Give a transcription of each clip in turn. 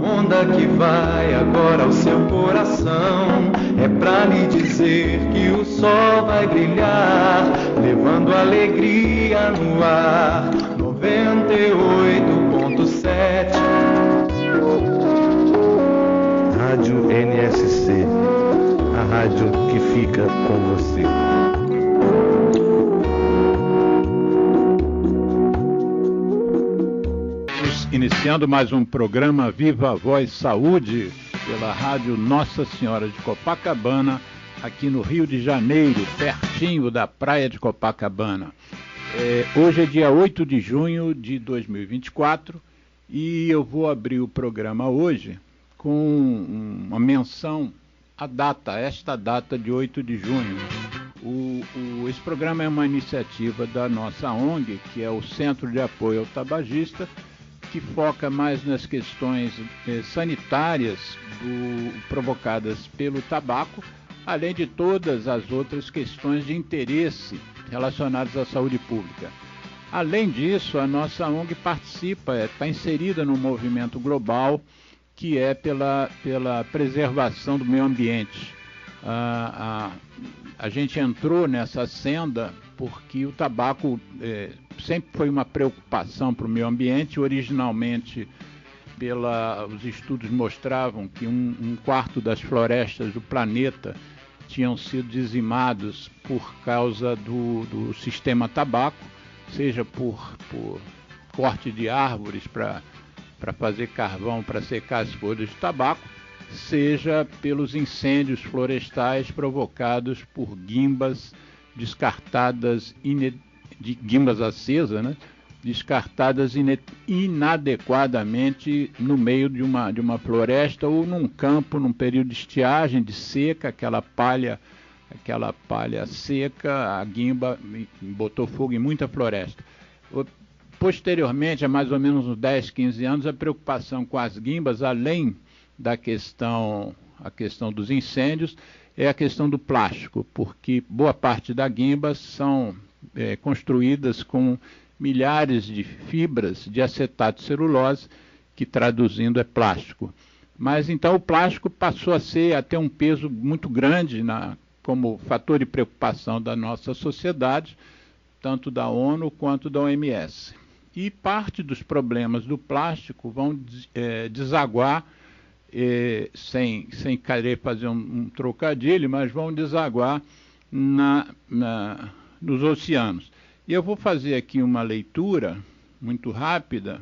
onda que vai agora ao seu coração é pra lhe dizer que o sol vai brilhar, levando alegria no ar. 98.7 Rádio NSC, a rádio que fica com você. Iniciando mais um programa Viva a Voz Saúde pela Rádio Nossa Senhora de Copacabana, aqui no Rio de Janeiro, pertinho da praia de Copacabana. Hoje é dia 8 de junho de 2024 e eu vou abrir o programa hoje com uma menção à data, esta data de 8 de junho. Esse programa é uma iniciativa da nossa ONG, que é o Centro de Apoio ao Tabagista, que foca mais nas questões sanitárias provocadas pelo tabaco, além de todas as outras questões de interesse relacionadas à saúde pública. Além disso, a nossa ONG participa, está inserida no movimento global que é pela preservação do meio ambiente. A gente entrou nessa senda porque o tabaco sempre foi uma preocupação para o meio ambiente. Originalmente, os estudos mostravam que um quarto das florestas do planeta tinham sido dizimados por causa do sistema tabaco, seja por corte de árvores para fazer carvão, para secar as folhas de tabaco, seja pelos incêndios florestais provocados por guimbas descartadas, guimbas acesas, né? Descartadas inadequadamente no meio de uma floresta ou num campo, num período de estiagem, de seca, aquela palha seca, a guimba botou fogo em muita floresta. Posteriormente, há mais ou menos uns 10, 15 anos, a preocupação com as guimbas, além da questão dos incêndios, é a questão do plástico, porque boa parte das guimbas são construídas com milhares de fibras de acetato de celulose, que traduzindo é plástico. Mas então o plástico passou a ter um peso muito grande como fator de preocupação da nossa sociedade, tanto da ONU quanto da OMS. E parte dos problemas do plástico vão desaguar, sem querer fazer um trocadilho, mas vão desaguar nos oceanos. E eu vou fazer aqui uma leitura muito rápida,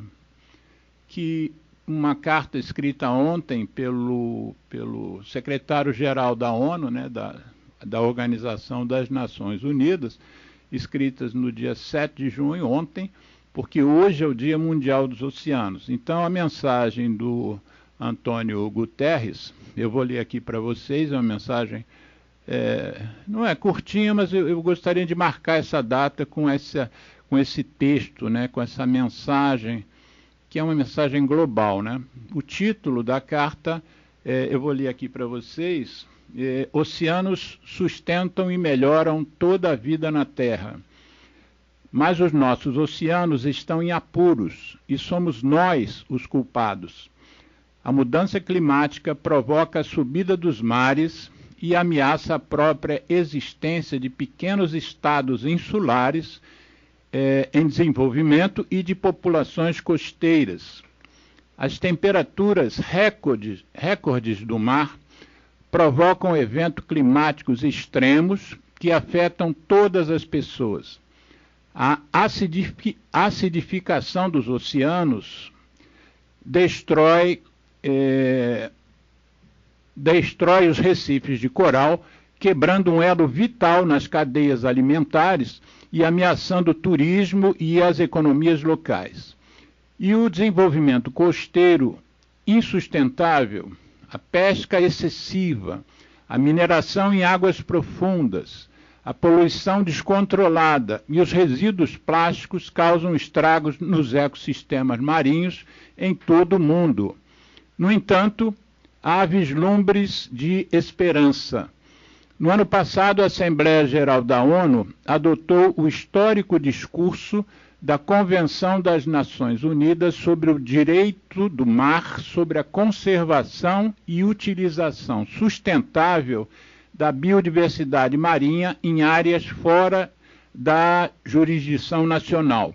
que uma carta escrita ontem pelo secretário-geral da ONU, né, da Organização das Nações Unidas, escritas no dia 7 de junho, ontem, porque hoje é o Dia Mundial dos Oceanos. Então, a mensagem do Antônio Guterres, eu vou ler aqui para vocês, é uma mensagem, não é curtinha, mas eu gostaria de marcar essa data com esse texto, né, com essa mensagem, que é uma mensagem global, né? O título da carta, eu vou ler aqui para vocês, Oceanos sustentam e melhoram toda a vida na Terra. Mas os nossos oceanos estão em apuros e somos nós os culpados. A mudança climática provoca a subida dos mares e ameaça a própria existência de pequenos estados insulares em desenvolvimento e de populações costeiras. As temperaturas recordes do mar provocam eventos climáticos extremos que afetam todas as pessoas. A acidificação dos oceanos destrói os recifes de coral, quebrando um elo vital nas cadeias alimentares e ameaçando o turismo e as economias locais. E o desenvolvimento costeiro insustentável, a pesca excessiva, a mineração em águas profundas, a poluição descontrolada e os resíduos plásticos causam estragos nos ecossistemas marinhos em todo o mundo. No entanto, há vislumbres de esperança. No ano passado, a Assembleia Geral da ONU adotou o histórico discurso da Convenção das Nações Unidas sobre o Direito do Mar, sobre a conservação e utilização sustentável da biodiversidade marinha em áreas fora da jurisdição nacional.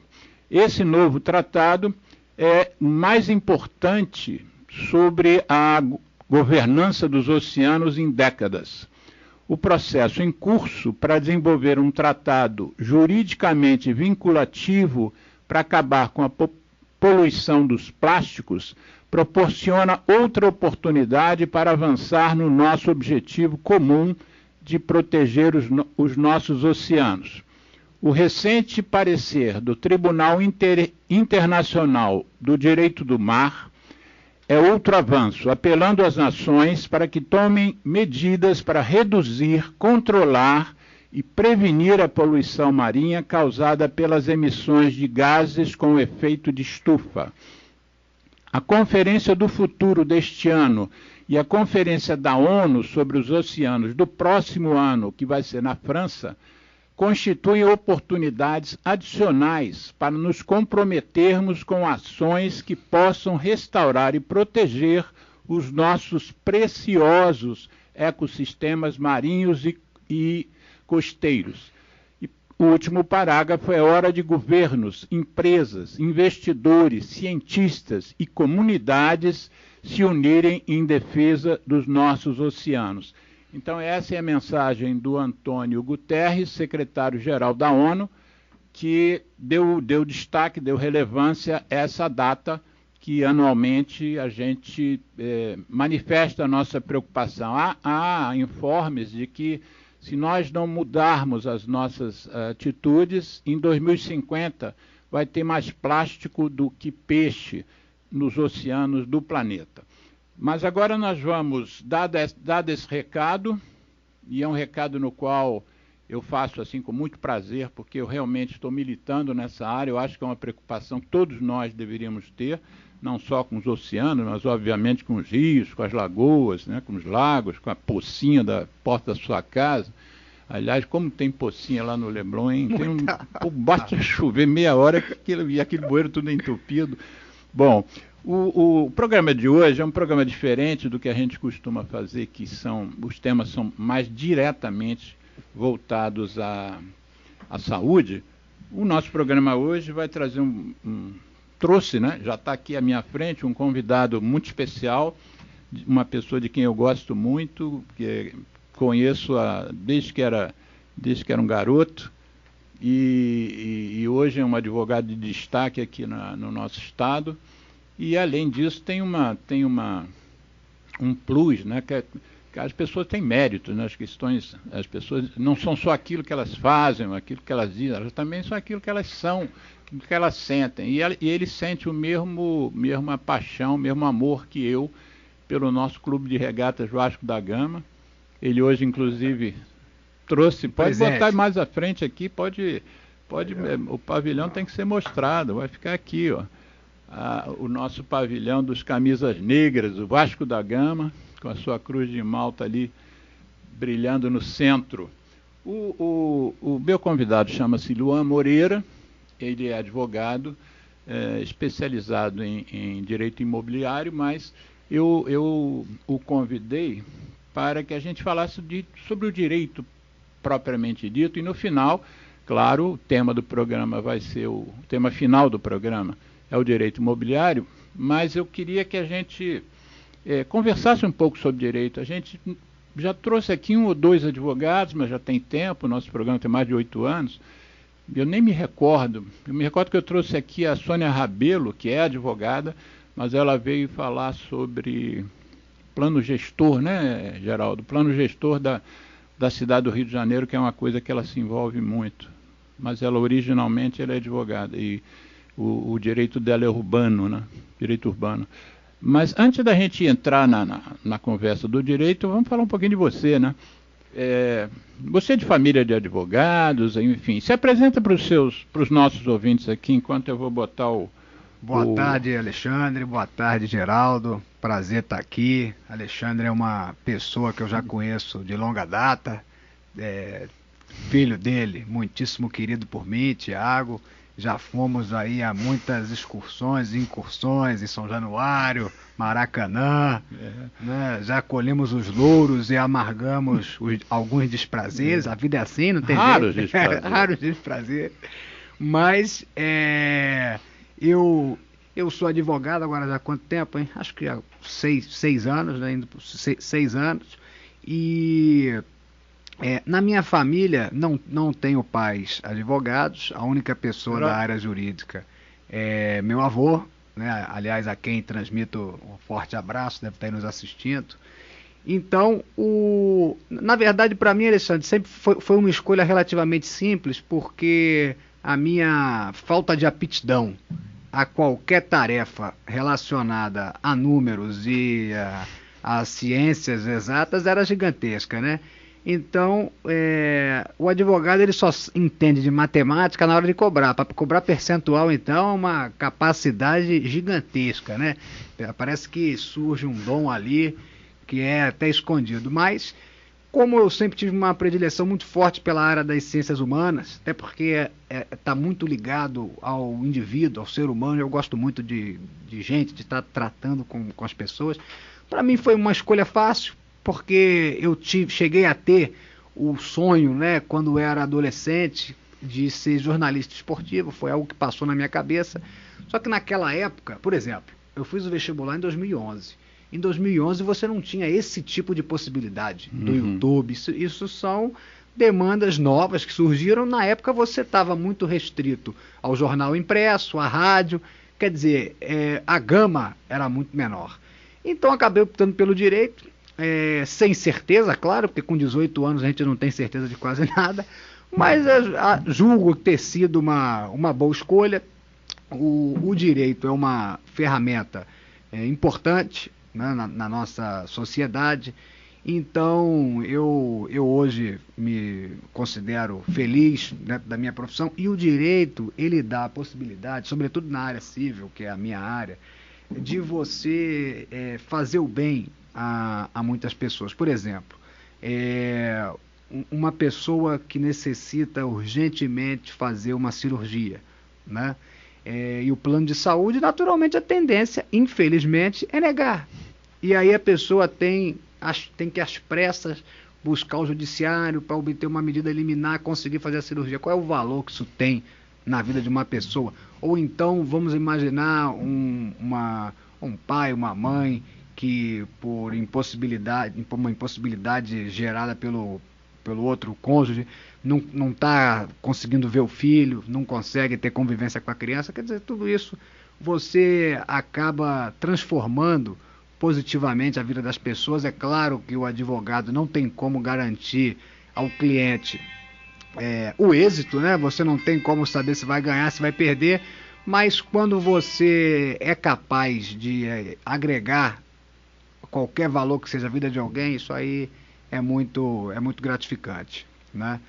Esse novo tratado é o mais importante sobre a governança dos oceanos em décadas. O processo em curso para desenvolver um tratado juridicamente vinculativo para acabar com a poluição dos plásticos proporciona outra oportunidade para avançar no nosso objetivo comum de proteger os nossos oceanos. O recente parecer do Tribunal Internacional do Direito do Mar é outro avanço, apelando às nações para que tomem medidas para reduzir, controlar e prevenir a poluição marinha causada pelas emissões de gases com efeito de estufa. A Conferência do Futuro deste ano e a Conferência da ONU sobre os Oceanos do próximo ano, que vai ser na França, constituem oportunidades adicionais para nos comprometermos com ações que possam restaurar e proteger os nossos preciosos ecossistemas marinhos e costeiros. E o último parágrafo é hora de governos, empresas, investidores, cientistas e comunidades se unirem em defesa dos nossos oceanos. Então, essa é a mensagem do Antônio Guterres, secretário-geral da ONU, que deu destaque, deu relevância a essa data que anualmente a gente manifesta a nossa preocupação. Há informes de que, se nós não mudarmos as nossas atitudes, em 2050 vai ter mais plástico do que peixe nos oceanos do planeta. Mas agora nós vamos, dado esse recado, e é um recado no qual eu faço assim com muito prazer, porque eu realmente estou militando nessa área, eu acho que é uma preocupação que todos nós deveríamos ter, não só com os oceanos, mas obviamente com os rios, com as lagoas, né, com os lagos, com a pocinha da porta da sua casa. Aliás, como tem pocinha lá no Leblon, hein? Basta chover meia hora e aquele bueiro tudo entupido. Bom, o programa de hoje é um programa diferente do que a gente costuma fazer, que os temas são mais diretamente voltados à saúde. O nosso programa hoje vai trazer trouxe, né? Já está aqui à minha frente, um convidado muito especial, uma pessoa de quem eu gosto muito, que conheço desde que era um garoto, e hoje é um advogado de destaque aqui no nosso estado. E, além disso, tem um plus, né, que as pessoas têm mérito, né, as pessoas não são só aquilo que elas fazem, aquilo que elas dizem, elas também são aquilo que elas são, aquilo que elas sentem. E ele sente mesma paixão, o mesmo amor que eu pelo nosso Clube de Regatas Vasco da Gama. Ele hoje, inclusive, trouxe, pode botar mais à frente aqui, o pavilhão tem que ser mostrado, vai ficar aqui, ó. O nosso pavilhão dos camisas negras, o Vasco da Gama, com a sua cruz de malta ali brilhando no centro. O meu convidado chama-se Luan Moreira, ele é advogado especializado em direito imobiliário, mas eu o convidei para que a gente falasse sobre o direito propriamente dito, e no final, claro, o tema do programa vai ser o tema final do programa, é o direito imobiliário, mas eu queria que a gente conversasse um pouco sobre direito. A gente já trouxe aqui 1 ou 2 advogados, mas já tem tempo, o nosso programa tem mais de 8 anos, eu nem me recordo. Eu me recordo que eu trouxe aqui a Sônia Rabelo, que é advogada, mas ela veio falar sobre plano gestor, né, Geraldo? Plano gestor da cidade do Rio de Janeiro, que é uma coisa que ela se envolve muito. Mas ela, originalmente, ela é advogada, e o direito dela é urbano, né? Direito urbano. Mas antes da gente entrar na conversa do direito, vamos falar um pouquinho de você, né? Você é de família de advogados, enfim. Se apresenta para os nossos ouvintes aqui, enquanto eu vou botar Boa tarde, Alexandre. Boa tarde, Geraldo. Prazer estar aqui. Alexandre é uma pessoa que eu já conheço de longa data. Filho dele, muitíssimo querido por mim, Tiago. já fomos aí a muitas excursões e incursões em São Januário, Maracanã, né? Já colhemos os louros e amargamos alguns desprazeres. A vida é assim, não tem Raros jeito. desprazeres. Raros desprazeres. Mas eu sou advogado agora já há quanto tempo, hein? Acho que há 6 anos, né? Indo por 6 anos. E na minha família não tenho pais advogados. A única pessoa da área jurídica é meu avô, né? Aliás, a quem transmito um forte abraço, deve estar aí nos assistindo. Então, na verdade, para mim, Alexandre, sempre foi uma escolha relativamente simples, porque a minha falta de aptidão a qualquer tarefa relacionada a números e a ciências exatas era gigantesca, né? Então, o advogado ele só entende de matemática na hora de cobrar. Para cobrar percentual, então, é uma capacidade gigantesca, né? Parece que surge um dom ali que é até escondido. Mas, como eu sempre tive uma predileção muito forte pela área das ciências humanas, até porque está muito ligado ao indivíduo, ao ser humano, eu gosto muito de gente, de estar tratando com as pessoas. Para mim foi uma escolha fácil, porque eu cheguei a ter o sonho, né, quando era adolescente, de ser jornalista esportivo. Foi algo que passou na minha cabeça. Só que naquela época, por exemplo, eu fiz o vestibular em 2011. Em 2011 você não tinha esse tipo de possibilidade do YouTube. Isso são demandas novas que surgiram. Na época você estava muito restrito ao jornal impresso, à rádio. Quer dizer, a gama era muito menor. Então acabei optando pelo direito, sem certeza, claro, porque com 18 anos a gente não tem certeza de quase nada, mas julgo ter sido uma boa escolha. O direito é uma ferramenta importante, né, na nossa sociedade. Então eu hoje me considero feliz dentro da minha profissão, e o direito ele dá a possibilidade, sobretudo na área civil, que é a minha área, de você fazer o bem a muitas pessoas. Por exemplo, uma pessoa que necessita urgentemente fazer uma cirurgia, né? E o plano de saúde, naturalmente, a tendência, infelizmente, é negar. E aí a pessoa tem que, às pressas, buscar o judiciário para obter uma medida liminar, conseguir fazer a cirurgia. Qual é o valor que isso tem na vida de uma pessoa? Ou então, vamos imaginar um pai, uma mãe, que por uma impossibilidade gerada pelo outro cônjuge, não está conseguindo ver o filho, não consegue ter convivência com a criança. Quer dizer, tudo isso você acaba transformando positivamente a vida das pessoas. É claro que o advogado não tem como garantir ao cliente o êxito, né? Você não tem como saber se vai ganhar, se vai perder, mas quando você é capaz de agregar qualquer valor que seja a vida de alguém, isso aí é muito gratificante, né?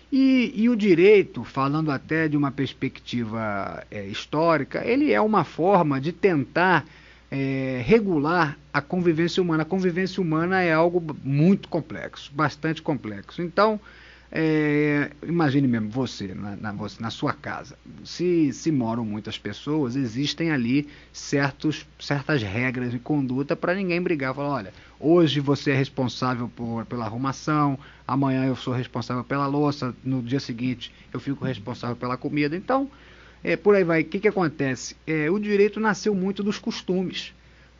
E o direito, falando até de uma perspectiva histórica, ele é uma forma de tentar regular a convivência humana. A convivência humana é algo muito complexo, bastante complexo. Então, imagine mesmo você, na sua casa. Se moram muitas pessoas, existem ali certas regras de conduta para ninguém brigar. Falar, olha, hoje você é responsável pela arrumação, amanhã eu sou responsável pela louça, no dia seguinte eu fico responsável pela comida. Então, por aí vai. O que acontece? O direito nasceu muito dos costumes,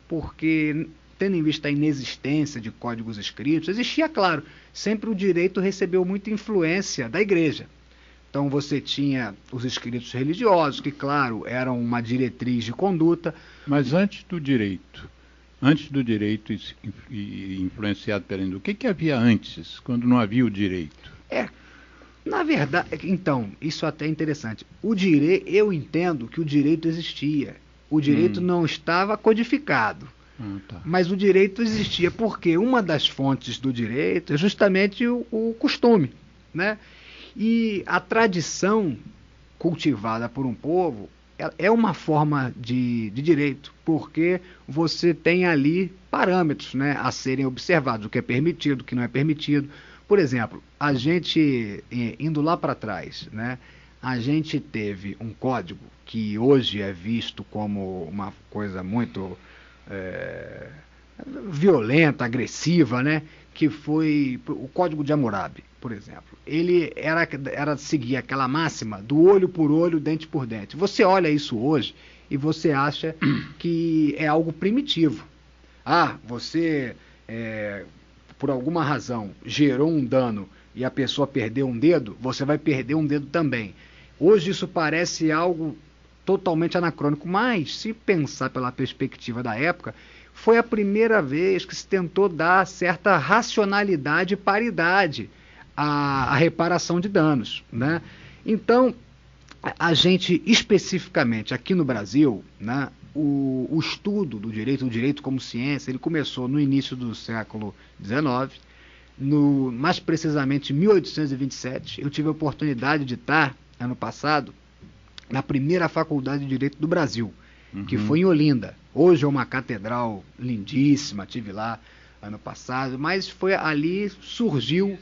porque, tendo em vista a inexistência de códigos escritos, existia, claro, sempre o direito recebeu muita influência da igreja. Então você tinha os escritos religiosos, que, claro, eram uma diretriz de conduta. Mas antes do direito influenciado pela indústria, o que havia antes, quando não havia o direito? Na verdade, então, isso até é interessante. Eu entendo que o direito existia. O direito não estava codificado. Tá. Mas o direito existia porque uma das fontes do direito é justamente o costume, né? E a tradição cultivada por um povo é uma forma de direito, porque você tem ali parâmetros, né, a serem observados, o que é permitido, o que não é permitido. Por exemplo, a gente, indo lá para trás, né, a gente teve um código que hoje é visto como uma coisa muito violenta, agressiva, né? Que foi o Código de Hammurabi, por exemplo. Ele era seguir aquela máxima do olho por olho, dente por dente. Você olha isso hoje e você acha que é algo primitivo. Você, por alguma razão, gerou um dano e a pessoa perdeu um dedo, você vai perder um dedo também. Hoje isso parece algo totalmente anacrônico, mas se pensar pela perspectiva da época, foi a primeira vez que se tentou dar certa racionalidade e paridade à reparação de danos, né? Então, a gente especificamente aqui no Brasil, né, o estudo do direito como ciência, ele começou no início do século XIX, mais precisamente em 1827. Eu tive a oportunidade de estar, ano passado, na primeira faculdade de Direito do Brasil, que foi em Olinda. Hoje é uma catedral lindíssima, estive lá ano passado, mas foi ali surgiu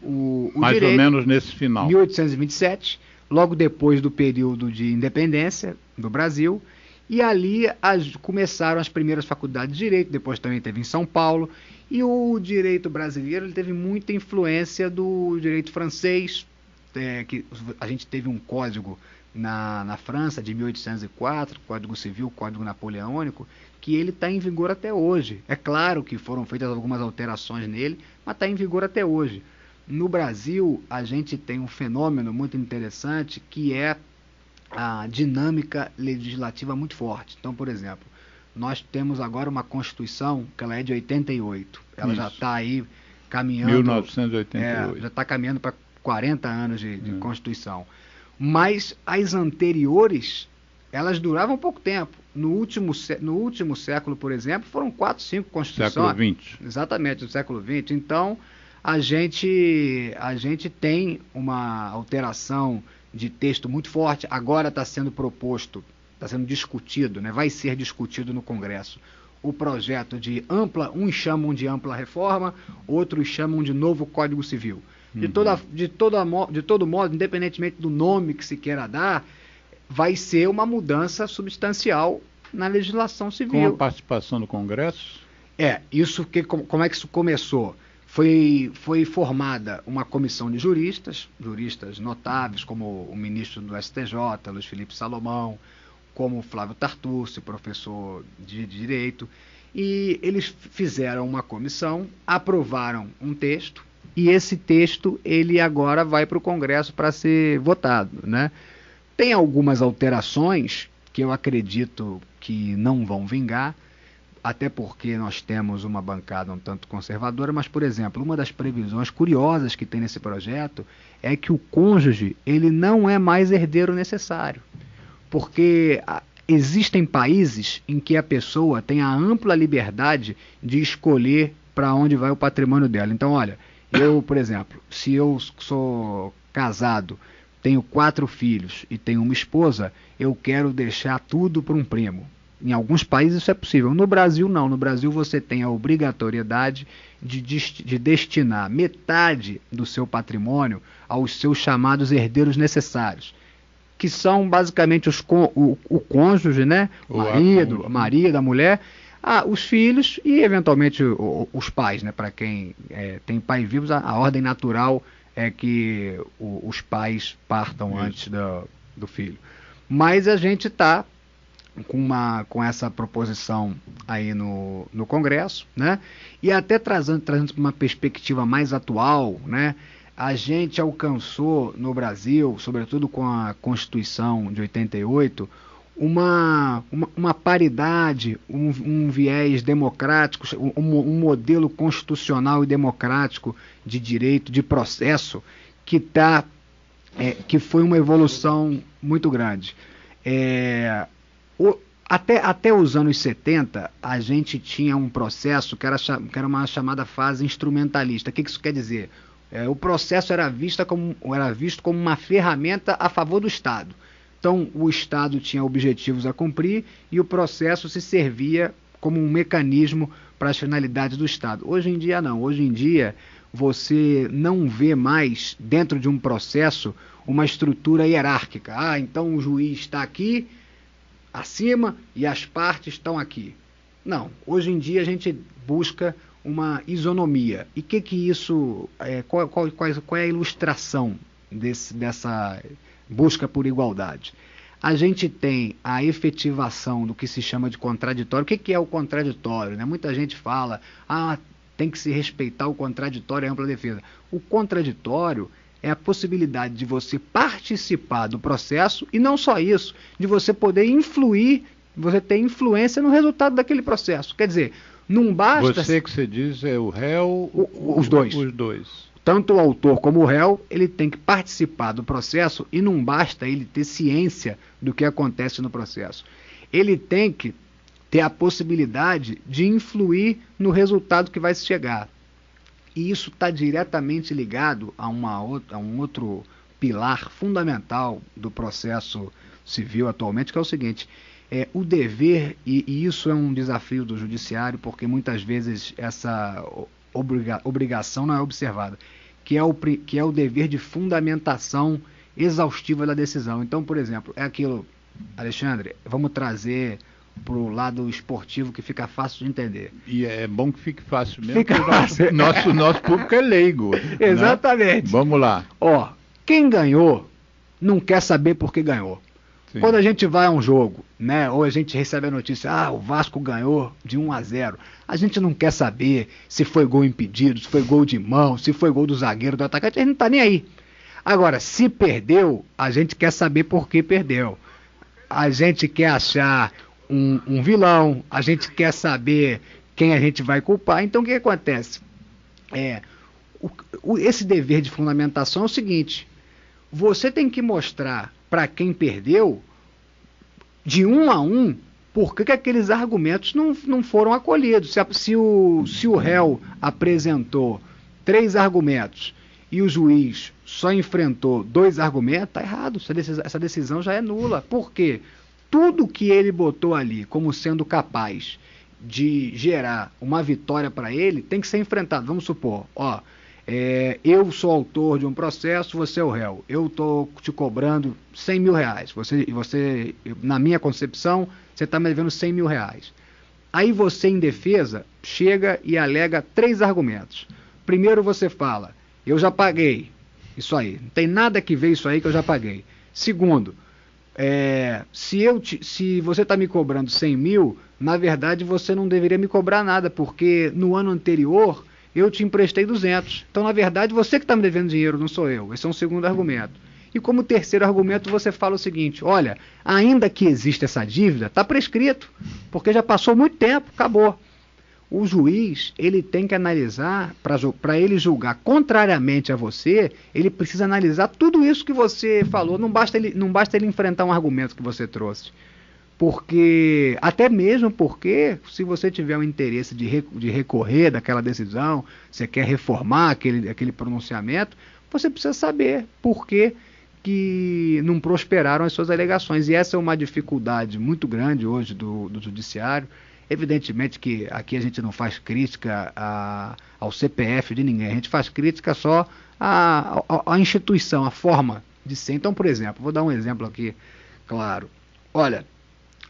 o mais direito. Mais ou menos nesse final. 1827, logo depois do período de independência do Brasil, e ali começaram as primeiras faculdades de Direito, depois também teve em São Paulo, e o direito brasileiro ele teve muita influência do direito francês, que a gente teve um código na França de 1804, Código Civil, Código Napoleônico, que ele está em vigor até hoje. É claro que foram feitas algumas alterações nele, mas está em vigor até hoje. No Brasil, a gente tem um fenômeno muito interessante, que é a dinâmica legislativa muito forte. Então, por exemplo, nós temos agora uma Constituição, que ela é de 88. Ela já está aí caminhando... 1988. Já está caminhando para 40 anos de Constituição. Mas as anteriores, elas duravam pouco tempo. No último século, por exemplo, foram 4, 5 Constituições. Século XX. Exatamente, no século XX. Então, a gente tem uma alteração de texto muito forte. Agora está sendo proposto, está sendo discutido, né? Vai ser discutido no Congresso, o projeto de uns chamam de ampla reforma, outros chamam de novo Código Civil. De todo modo, independentemente do nome que se queira dar, vai ser uma mudança substancial na legislação civil. Com a participação do Congresso? Como é que isso começou? Foi formada uma comissão de juristas notáveis, como o ministro do STJ, Luiz Felipe Salomão, como Flávio Tartucci, professor de Direito, e eles fizeram uma comissão, aprovaram um texto, e esse texto ele agora vai para o Congresso para ser votado, né? Tem algumas alterações que eu acredito que não vão vingar, até porque nós temos uma bancada um tanto conservadora, mas, por exemplo, uma das previsões curiosas que tem nesse projeto é que o cônjuge ele não é mais herdeiro necessário, porque existem países em que a pessoa tem a ampla liberdade de escolher para onde vai o patrimônio dela. Então, olha, eu, por exemplo, se eu sou casado, tenho 4 filhos e tenho uma esposa, eu quero deixar tudo para um primo. Em alguns países isso é possível. No Brasil, não. No Brasil você tem a obrigatoriedade de destinar metade do seu patrimônio aos seus chamados herdeiros necessários, que são basicamente o cônjuge, né? O marido, a mulher, os filhos e, eventualmente, os pais, né? Para quem tem pai vivos, a ordem natural é que os pais partam antes do filho. Mas a gente está com essa proposição aí no Congresso, né? E até trazendo para uma perspectiva mais atual, né? A gente alcançou no Brasil, sobretudo com a Constituição de 88, uma paridade, um viés democrático, um modelo constitucional e democrático de direito, de processo, que foi uma evolução muito grande. Até os anos 70, a gente tinha um processo que era uma chamada fase instrumentalista. O que isso quer dizer? O processo era visto como uma ferramenta a favor do Estado. Então, o Estado tinha objetivos a cumprir e o processo se servia como um mecanismo para as finalidades do Estado. Hoje em dia, não. Hoje em dia, você não vê mais, dentro de um processo, uma estrutura hierárquica. Ah, então o juiz está aqui, acima, e as partes estão aqui. Não, hoje em dia a gente busca uma isonomia. E que isso, qual é a ilustração dessa busca por igualdade? A gente tem a efetivação do que se chama de contraditório. O que é o contraditório, né? Muita gente fala, tem que se respeitar o contraditório e a ampla defesa. O contraditório é a possibilidade de você participar do processo e não só isso, de você poder influir, você ter influência no resultado daquele processo. Quer dizer, não basta... Você que você diz é o réu... Os dois. Os dois. Tanto o autor como o réu, ele tem que participar do processo e não basta ele ter ciência do que acontece no processo. Ele tem que ter a possibilidade de influir no resultado que vai se chegar. E isso está diretamente ligado a um outro pilar fundamental do processo civil atualmente, que é o seguinte: o dever, e isso é um desafio do judiciário, porque muitas vezes essa obrigação não é observada, que é o dever de fundamentação exaustiva da decisão. Então, por exemplo, é aquilo, Alexandre, vamos trazer para o lado esportivo que fica fácil de entender. E é bom que fique fácil mesmo, fica fácil. Nosso público é leigo. Exatamente. Né? Vamos lá. Quem ganhou não quer saber por que ganhou. Sim. Quando a gente vai a um jogo, né, ou a gente recebe a notícia, o Vasco ganhou de 1-0, a gente não quer saber se foi gol impedido, se foi gol de mão, se foi gol do zagueiro, do atacante, a gente não está nem aí. Agora, se perdeu, a gente quer saber por que perdeu. A gente quer achar um vilão, a gente quer saber quem a gente vai culpar. Então, o que acontece? Esse dever de fundamentação é o seguinte: você tem que mostrar para quem perdeu, de 1 a 1, por que aqueles argumentos não foram acolhidos. Se o réu apresentou 3 argumentos e o juiz só enfrentou 2 argumentos, está errado, essa decisão já é nula. Por quê? Tudo que ele botou ali como sendo capaz de gerar uma vitória para ele tem que ser enfrentado. Vamos supor, eu sou autor de um processo, você é o réu. Eu estou te cobrando 100 mil reais. Você, na minha concepção, você está me devendo 100 mil reais. Aí você, em defesa, chega e alega 3 argumentos. Primeiro você fala, eu já paguei. Isso aí, não tem nada que ver isso aí que eu já paguei. Segundo, se você está me cobrando 100 mil, na verdade você não deveria me cobrar nada, porque no ano anterior eu te emprestei 200. Então, na verdade, você que está me devendo dinheiro, não sou eu. Esse é um segundo argumento. E como terceiro argumento, você fala o seguinte: olha, ainda que exista essa dívida, está prescrito, porque já passou muito tempo, acabou. O juiz, ele tem que analisar, para ele julgar contrariamente a você, ele precisa analisar tudo isso que você falou. Não basta ele enfrentar um argumento que você trouxe. Até mesmo porque, se você tiver o interesse de recorrer daquela decisão, você quer reformar aquele pronunciamento, você precisa saber por que não prosperaram as suas alegações. E essa é uma dificuldade muito grande hoje do judiciário. Evidentemente que aqui a gente não faz crítica ao CPF de ninguém, a gente faz crítica só à instituição, à forma de ser. Então, por exemplo, vou dar um exemplo aqui, claro. Olha,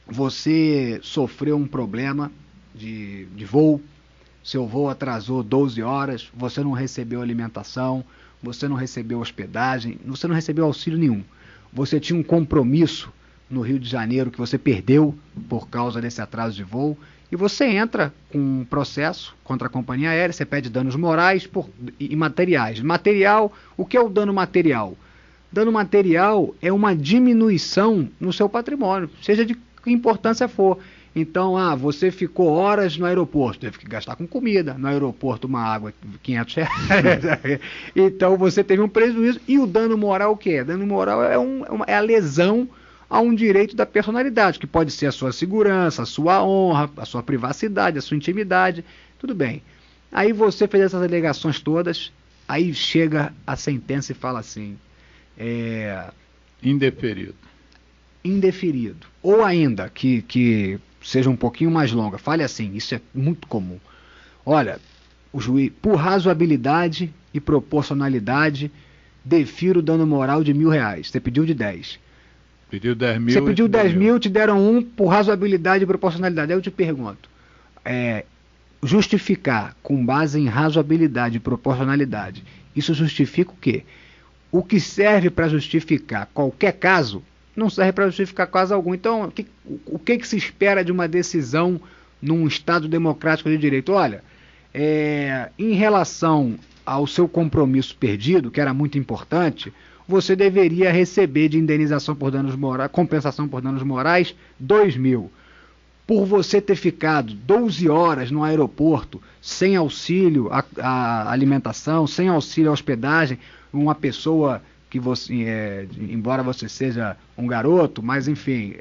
você sofreu um problema de voo, seu voo atrasou 12 horas, você não recebeu alimentação, você não recebeu hospedagem, você não recebeu auxílio nenhum. Você tinha um compromisso no Rio de Janeiro que você perdeu por causa desse atraso de voo, e você entra com um processo contra a companhia aérea, você pede danos morais e materiais. Material, o que é o dano material? Dano material é uma diminuição no seu patrimônio, seja de que importância for. Então, você ficou horas no aeroporto, teve que gastar com comida, no aeroporto uma água, 500 reais. Então, você teve um prejuízo. E o dano moral o que é? Dano moral é a lesão a um direito da personalidade, que pode ser a sua segurança, a sua honra, a sua privacidade, a sua intimidade. Tudo bem. Aí você fez essas alegações todas, aí chega a sentença e fala assim... Indeferido. Ou ainda, que seja um pouquinho mais longa, fale assim, isso é muito comum. Olha, o juiz, por razoabilidade e proporcionalidade, defiro o dano moral de R$1.000. Você pediu de 10. Pediu 10 mil. Você pediu 10 mil, te deram 1 por razoabilidade e proporcionalidade. Aí eu te pergunto, justificar com base em razoabilidade e proporcionalidade, isso justifica o quê? O que serve para justificar qualquer caso, não serve para justificar caso algum. Então, o que se espera de uma decisão num Estado democrático de direito? Olha, em relação ao seu compromisso perdido, que era muito importante, você deveria receber de indenização por danos morais, compensação por danos morais, 2 mil. Por você ter ficado 12 horas no aeroporto, sem auxílio à alimentação, sem auxílio à hospedagem, uma pessoa que você, embora você seja um garoto, mas enfim,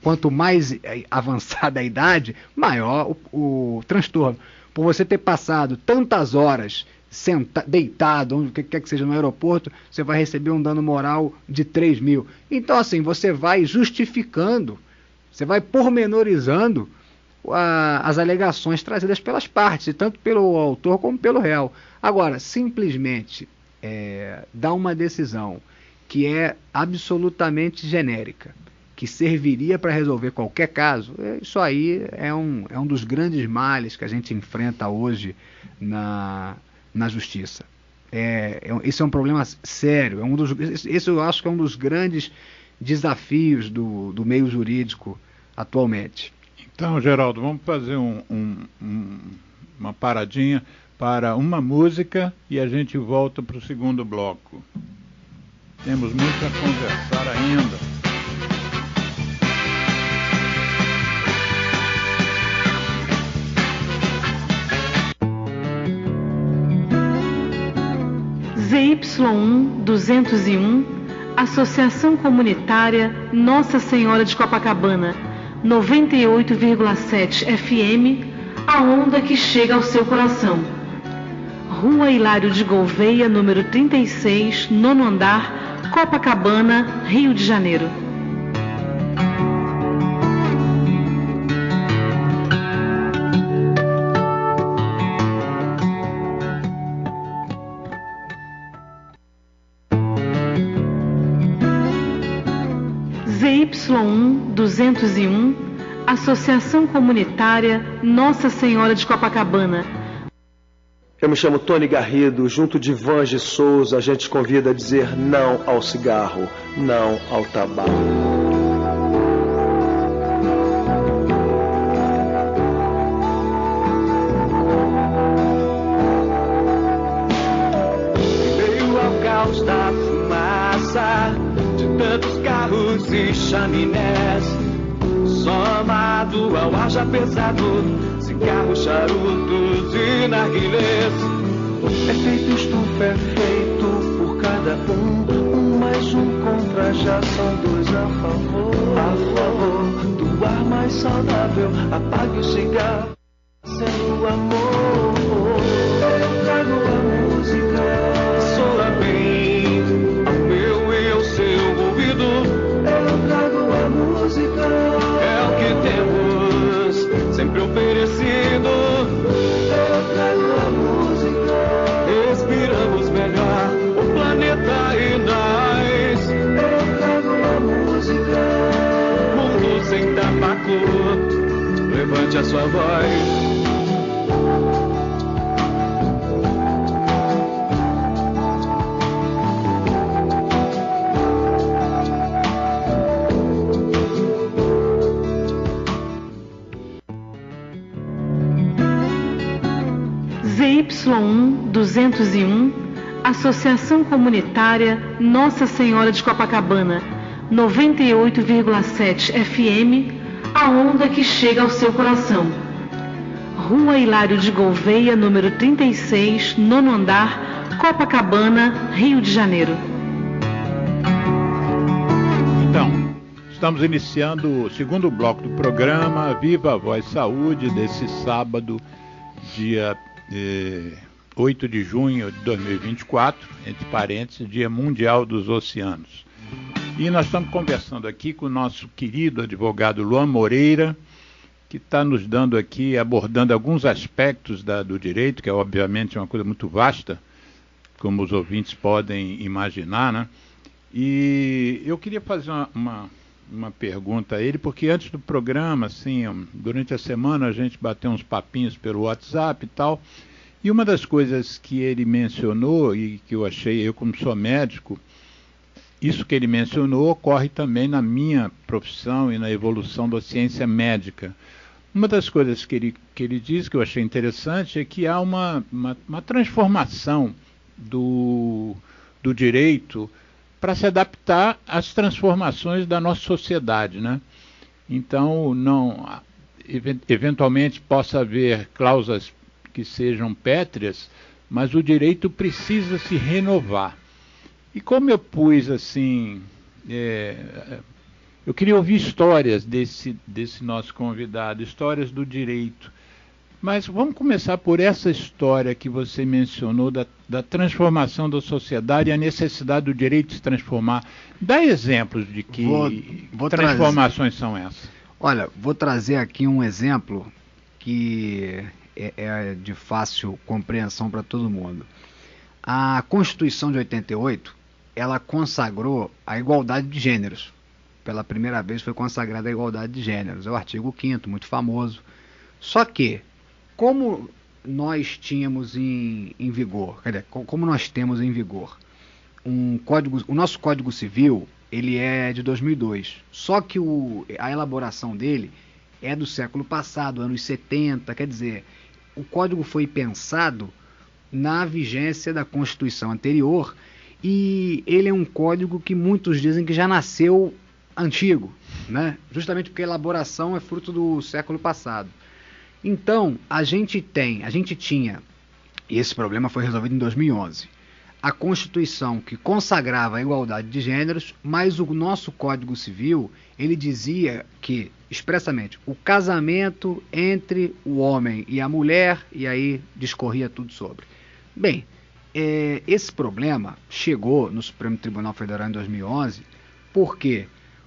quanto mais avançada a idade, maior o transtorno. Por você ter passado tantas horas deitado, onde quer que seja no aeroporto, você vai receber um dano moral de 3 mil. Então, assim, você vai justificando, você vai pormenorizando as alegações trazidas pelas partes, tanto pelo autor como pelo réu. Agora, simplesmente dar uma decisão que é absolutamente genérica, que serviria para resolver qualquer caso, isso aí é um dos grandes males que a gente enfrenta hoje na justiça. Esse é um problema sério, esse eu acho que é um dos grandes desafios do meio jurídico atualmente. Então, Geraldo, vamos fazer uma paradinha para uma música e a gente volta para o segundo bloco. Temos muito a conversar ainda. ZY1 201, Associação Comunitária Nossa Senhora de Copacabana, 98,7 FM, a onda que chega ao seu coração. Rua Hilário de Gouveia, número 36, nono andar, Copacabana, Rio de Janeiro. ZY1 201, Associação Comunitária Nossa Senhora de Copacabana. Eu me chamo Tony Garrido, junto de Vange Souza, a gente convida a dizer não ao cigarro, não ao tabaco. Veio ao caos da fumaça de tantos carros e chaminés, somado ao ar já pesado, cigarros, charutos e narguilés. Efeito estufa é feito por cada um mais um contra, já são 2 a favor do ar mais saudável. Apague o cigarro, sendo o amor. Eu trago a música, soa bem ao meu e ao seu ouvido. Eu trago a música, é o que temos sempre oferecido. Eu trago a música, respiramos melhor o planeta e nós. Eu trago a música, mundo sem tabaco, levante a sua voz. ZY1 201, Associação Comunitária Nossa Senhora de Copacabana, 98,7 FM, a onda que chega ao seu coração. Rua Hilário de Gouveia, número 36, nono andar, Copacabana, Rio de Janeiro. Então, estamos iniciando o segundo bloco do programa Viva a Voz Saúde, desse sábado, dia 8 de junho de 2024, entre parênteses, Dia Mundial dos Oceanos. E nós estamos conversando aqui com o nosso querido advogado Luan Moreira, que está nos dando aqui, abordando alguns aspectos do direito, que é obviamente uma coisa muito vasta, como os ouvintes podem imaginar, né? E eu queria fazer uma pergunta a ele, porque antes do programa, assim, durante a semana a gente bateu uns papinhos pelo WhatsApp e tal, e uma das coisas que ele mencionou e que eu achei, eu como sou médico, isso que ele mencionou ocorre também na minha profissão e na evolução da ciência médica. Uma das coisas que ele diz, que eu achei interessante, é que há uma transformação do direito para se adaptar às transformações da nossa sociedade, né? Então, eventualmente possa haver cláusulas que sejam pétreas, mas o direito precisa se renovar. E como eu pus assim, eu queria ouvir histórias desse nosso convidado, histórias do direito. Mas vamos começar por essa história que você mencionou da transformação da sociedade e a necessidade do direito se transformar. Dá exemplos de que transformações são essas. Olha, vou trazer aqui um exemplo que é de fácil compreensão para todo mundo. A Constituição de 88, ela consagrou a igualdade de gêneros. Pela primeira vez foi consagrada a igualdade de gêneros. É o artigo 5º, muito famoso. Só que, como nós tínhamos em vigor, como nós temos em vigor o nosso Código Civil, ele é de 2002. Só que a elaboração dele é do século passado, anos 70, quer dizer, o código foi pensado na vigência da Constituição anterior e ele é um código que muitos dizem que já nasceu antigo, né? Justamente porque a elaboração é fruto do século passado. Então, a gente tinha, e esse problema foi resolvido em 2011, a Constituição que consagrava a igualdade de gêneros, mas o nosso Código Civil, ele dizia que, expressamente, o casamento entre o homem e a mulher, e aí discorria tudo sobre. Bem, esse problema chegou no Supremo Tribunal Federal em 2011, porque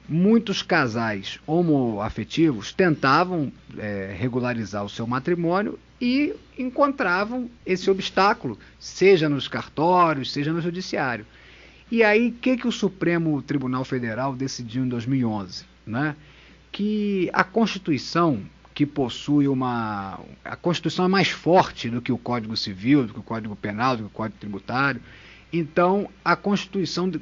muitos casais homoafetivos tentavam regularizar o seu matrimônio e encontravam esse obstáculo, seja nos cartórios, seja no judiciário. E aí, o que o Supremo Tribunal Federal decidiu em 2011? Né? Que a Constituição, que possui a Constituição é mais forte do que o Código Civil, do que o Código Penal, do que o Código Tributário. Então,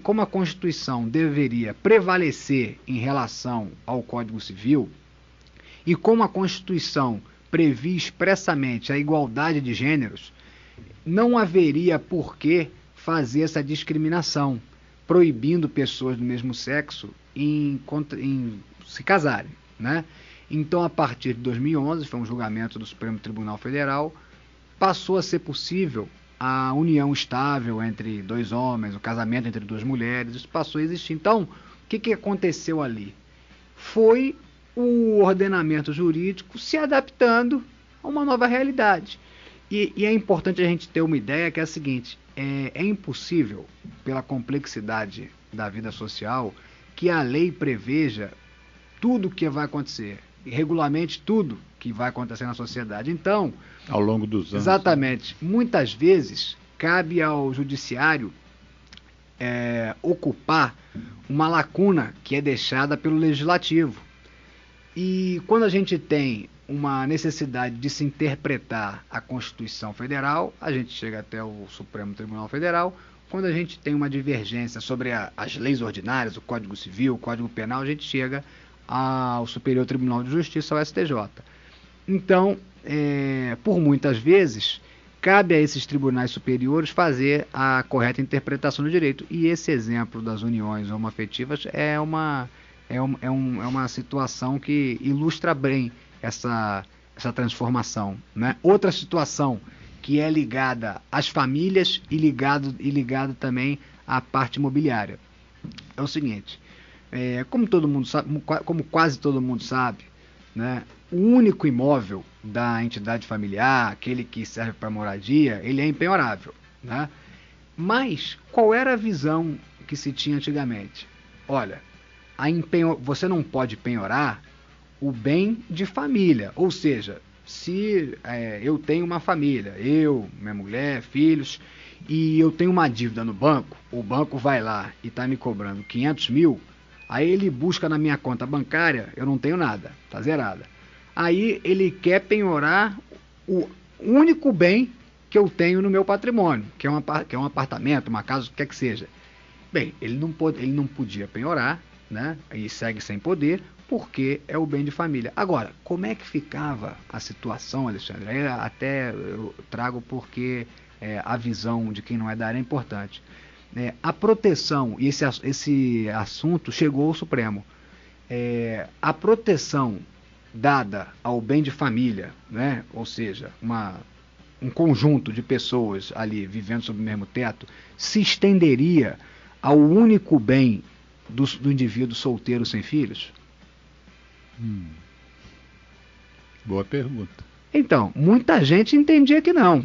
como a Constituição deveria prevalecer em relação ao Código Civil, e como a Constituição previa expressamente a igualdade de gêneros, não haveria por que fazer essa discriminação, proibindo pessoas do mesmo sexo em se casarem, né? Então, a partir de 2011, foi um julgamento do Supremo Tribunal Federal, passou a ser possível a união estável entre dois homens, o casamento entre duas mulheres, isso passou a existir. Então, o que aconteceu ali? Foi o ordenamento jurídico se adaptando a uma nova realidade. E é importante a gente ter uma ideia que é a seguinte, é impossível, pela complexidade da vida social, que a lei preveja tudo o que vai acontecer, e regulamente tudo que vai acontecer na sociedade. Então, ao longo dos anos. Exatamente. Muitas vezes cabe ao judiciário ocupar uma lacuna que é deixada pelo legislativo. E quando a gente tem uma necessidade de se interpretar a Constituição Federal, a gente chega até o Supremo Tribunal Federal. Quando a gente tem uma divergência sobre as leis ordinárias, o Código Civil, o Código Penal, a gente chega ao Superior Tribunal de Justiça, ao STJ. Então, por muitas vezes, cabe a esses tribunais superiores fazer a correta interpretação do direito. E esse exemplo das uniões homoafetivas é uma situação que ilustra bem essa transformação, né? Outra situação que é ligada às famílias e ligado também à parte imobiliária é o seguinte, como todo mundo sabe, como quase todo mundo sabe, né? O único imóvel da entidade familiar, aquele que serve para moradia, ele é impenhorável, né? Mas qual era a visão que se tinha antigamente? Olha, você não pode penhorar o bem de família. Ou seja, se eu tenho uma família, eu, minha mulher, filhos, e eu tenho uma dívida no banco, o banco vai lá e está me cobrando 500 mil, aí ele busca na minha conta bancária, eu não tenho nada, está zerada. Aí ele quer penhorar o único bem que eu tenho no meu patrimônio, que é um apartamento, uma casa, o que quer que seja. Bem, ele não podia penhorar, né? E segue sem poder, porque é o bem de família. Agora, como é que ficava a situação, Alexandre? Aí até eu trago porque a visão de quem não é da área é importante. A proteção, e esse assunto chegou ao Supremo, a proteção dada ao bem de família, né? Ou seja, um conjunto de pessoas ali vivendo sob o mesmo teto, se estenderia ao único bem do indivíduo solteiro sem filhos? Boa pergunta. Então, muita gente entendia que não.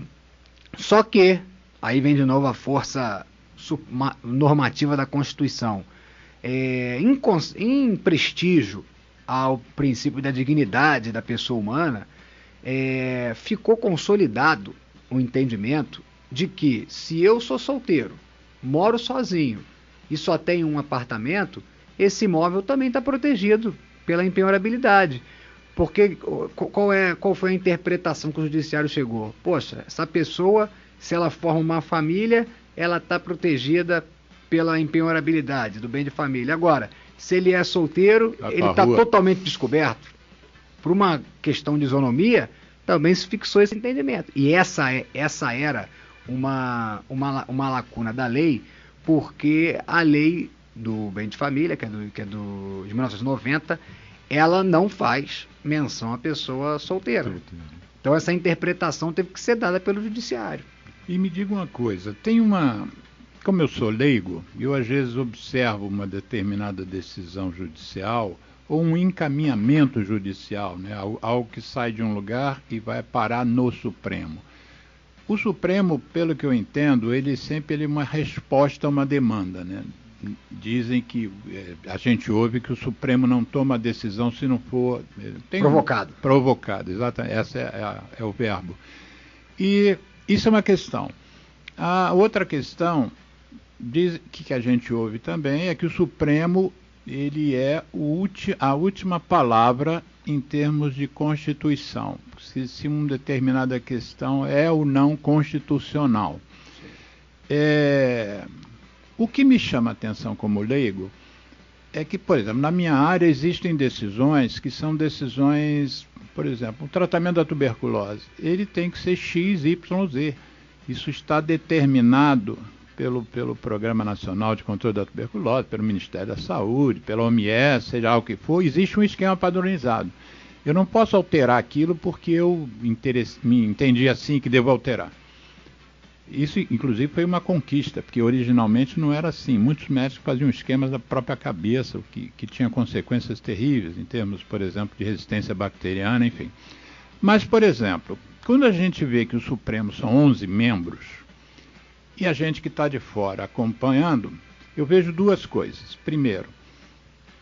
Só que, aí vem de novo a força normativa da Constituição. Em prestígio ao princípio da dignidade da pessoa humana, ficou consolidado o entendimento de que, se eu sou solteiro, moro sozinho e só tenho um apartamento, esse imóvel também está protegido pela impenhorabilidade. Porque qual foi a interpretação que o judiciário chegou? Poxa, essa pessoa, se ela forma uma família, ela está protegida pela impenhorabilidade do bem de família. Agora, se ele é solteiro, ele está totalmente descoberto. Por uma questão de isonomia, também se fixou esse entendimento. E essa era uma lacuna da lei, porque a lei do bem de família, que é de 1990, ela não faz menção à pessoa solteira. Então essa interpretação teve que ser dada pelo judiciário. E me diga uma coisa, como eu sou leigo, eu às vezes observo uma determinada decisão judicial ou um encaminhamento judicial, né? Algo que sai de um lugar e vai parar no Supremo. O Supremo, pelo que eu entendo, ele sempre é uma resposta a uma demanda, né? Dizem que a gente ouve que o Supremo não toma a decisão se não for provocado, exatamente, esse é o verbo. E isso é uma questão. A outra questão que a gente ouve também é que o Supremo ele é a última palavra em termos de Constituição, se uma determinada questão é ou não constitucional. O que me chama a atenção como leigo é que, por exemplo, na minha área existem decisões que são decisões, por exemplo, o tratamento da tuberculose, ele tem que ser X, Y, Z. Isso está determinado pelo Programa Nacional de Controle da Tuberculose, pelo Ministério da Saúde, pela OMS, seja o que for, existe um esquema padronizado. Eu não posso alterar aquilo porque eu me entendi assim que devo alterar. Isso, inclusive, foi uma conquista, porque originalmente não era assim. Muitos médicos faziam esquemas da própria cabeça, o que tinha consequências terríveis, em termos, por exemplo, de resistência bacteriana, enfim. Mas, por exemplo, quando a gente vê que o Supremo são 11 membros, e a gente que está de fora acompanhando, eu vejo duas coisas. Primeiro,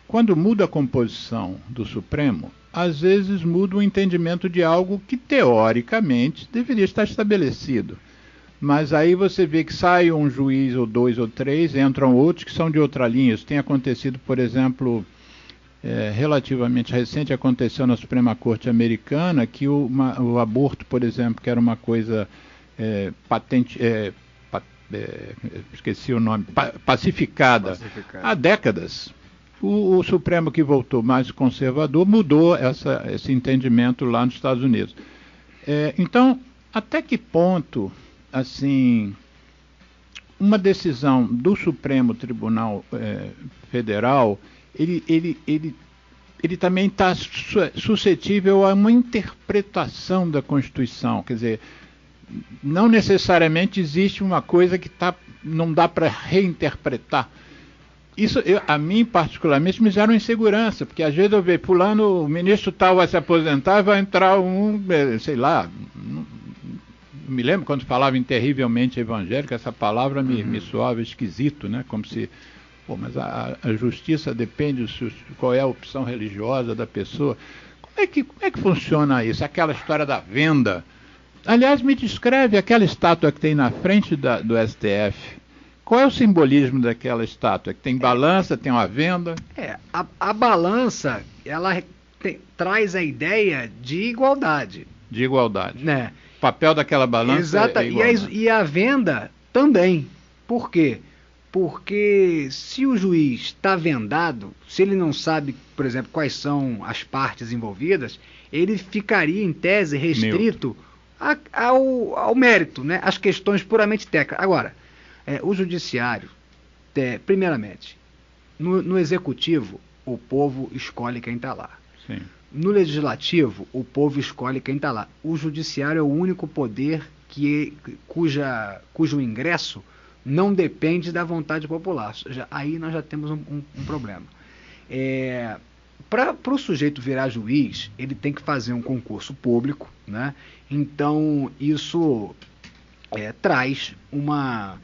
quando muda a composição do Supremo, às vezes muda o entendimento de algo que, teoricamente, deveria estar estabelecido. Mas aí você vê que sai um juiz ou dois ou três, entram outros que são de outra linha. Isso tem acontecido, por exemplo, relativamente recente, aconteceu na Suprema Corte Americana, que o aborto, por exemplo, que era uma coisa esqueci o nome, pacificada há décadas. O Supremo, que voltou mais conservador, mudou esse entendimento lá nos Estados Unidos. Então, até que ponto, assim, uma decisão do Supremo Tribunal Federal, ele também está suscetível a uma interpretação da Constituição? Quer dizer, não necessariamente existe uma coisa que não dá para reinterpretar. Isso, a mim, particularmente, me gera uma insegurança, porque às vezes eu vejo, fulano, o ministro tal vai se aposentar e vai entrar sei lá, não me lembro quando falava em terrivelmente evangélico, essa palavra me soava esquisito, né? Como se, mas a justiça depende de qual é a opção religiosa da pessoa. Como é que funciona isso? Aquela história da venda. Aliás, me descreve aquela estátua que tem na frente do STF. Qual é o simbolismo daquela estátua? Que tem balança, tem uma venda? A balança, ela traz a ideia de igualdade. De igualdade. Né? O papel daquela balança Exato. é igualdade. E a venda também. Por quê? Porque se o juiz está vendado, se ele não sabe, por exemplo, quais são as partes envolvidas, ele ficaria, em tese, restrito ao mérito, né? Às questões puramente técnicas. Agora, o judiciário, primeiramente, no executivo, o povo escolhe quem está lá. Sim. No legislativo, o povo escolhe quem está lá. O judiciário é o único poder cujo ingresso não depende da vontade popular. Aí nós já temos um problema. Para o sujeito virar juiz, ele tem que fazer um concurso público, né? Então, isso traz uma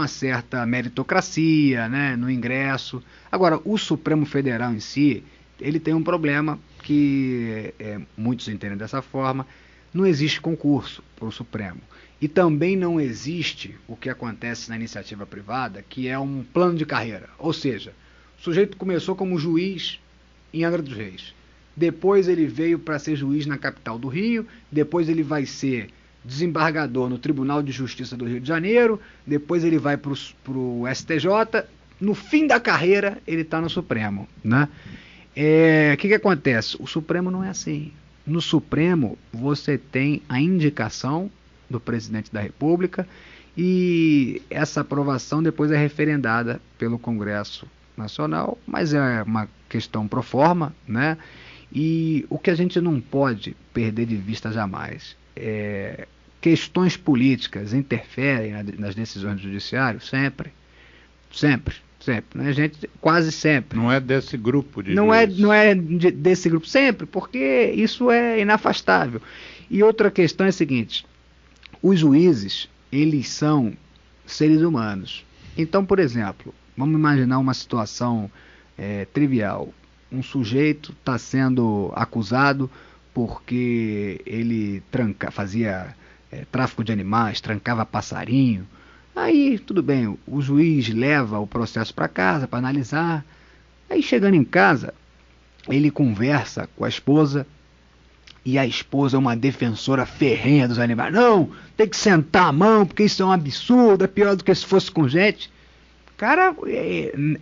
certa meritocracia, né, no ingresso. Agora, o Supremo Federal em si, ele tem um problema que muitos entendem dessa forma: não existe concurso para o Supremo. E também não existe o que acontece na iniciativa privada, que é um plano de carreira. Ou seja, o sujeito começou como juiz em Angra dos Reis. Depois ele veio para ser juiz na capital do Rio. Depois ele vai ser desembargador no Tribunal de Justiça do Rio de Janeiro. Depois ele vai para o STJ. No fim da carreira, ele está no Supremo, né? O que acontece? O Supremo não é assim. No Supremo, você tem a indicação do presidente da República e essa aprovação depois é referendada pelo Congresso Nacional, mas é uma questão pro forma, né? E o que a gente não pode perder de vista jamais é questões políticas interferem nas decisões do judiciário sempre, né, gente? Quase sempre. Não é desse grupo de não é desse grupo sempre, porque isso é inafastável. E outra questão é a seguinte: os juízes, eles são seres humanos. Então, por exemplo, vamos imaginar uma situação trivial. Um sujeito está sendo acusado porque ele fazia tráfico de animais, trancava passarinho. Aí, tudo bem, o juiz leva o processo para casa para analisar. Aí, chegando em casa, ele conversa com a esposa, e a esposa é uma defensora ferrenha dos animais. Não, tem que sentar a mão, porque isso é um absurdo, é pior do que se fosse com gente. Cara,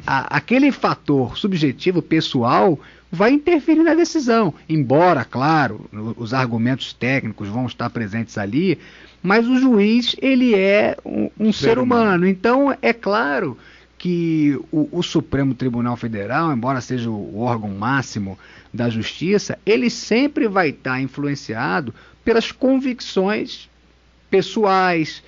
aquele fator subjetivo, pessoal, vai interferir na decisão. Embora, claro, os argumentos técnicos vão estar presentes ali, mas o juiz, ele é um ser humano. Então, é claro que o Supremo Tribunal Federal, embora seja o órgão máximo da justiça, ele sempre vai estar influenciado pelas convicções pessoais,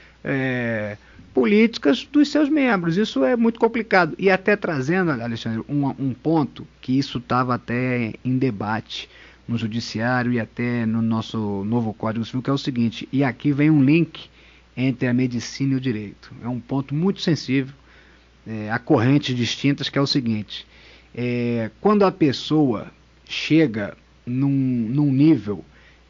políticas dos seus membros. Isso é muito complicado. E até trazendo, Alexandre, um ponto que isso estava até em debate no judiciário e até no nosso novo Código Civil, que é o seguinte: e aqui vem um link entre a medicina e o direito. É um ponto muito sensível, há correntes distintas, que é o seguinte: quando a pessoa chega num nível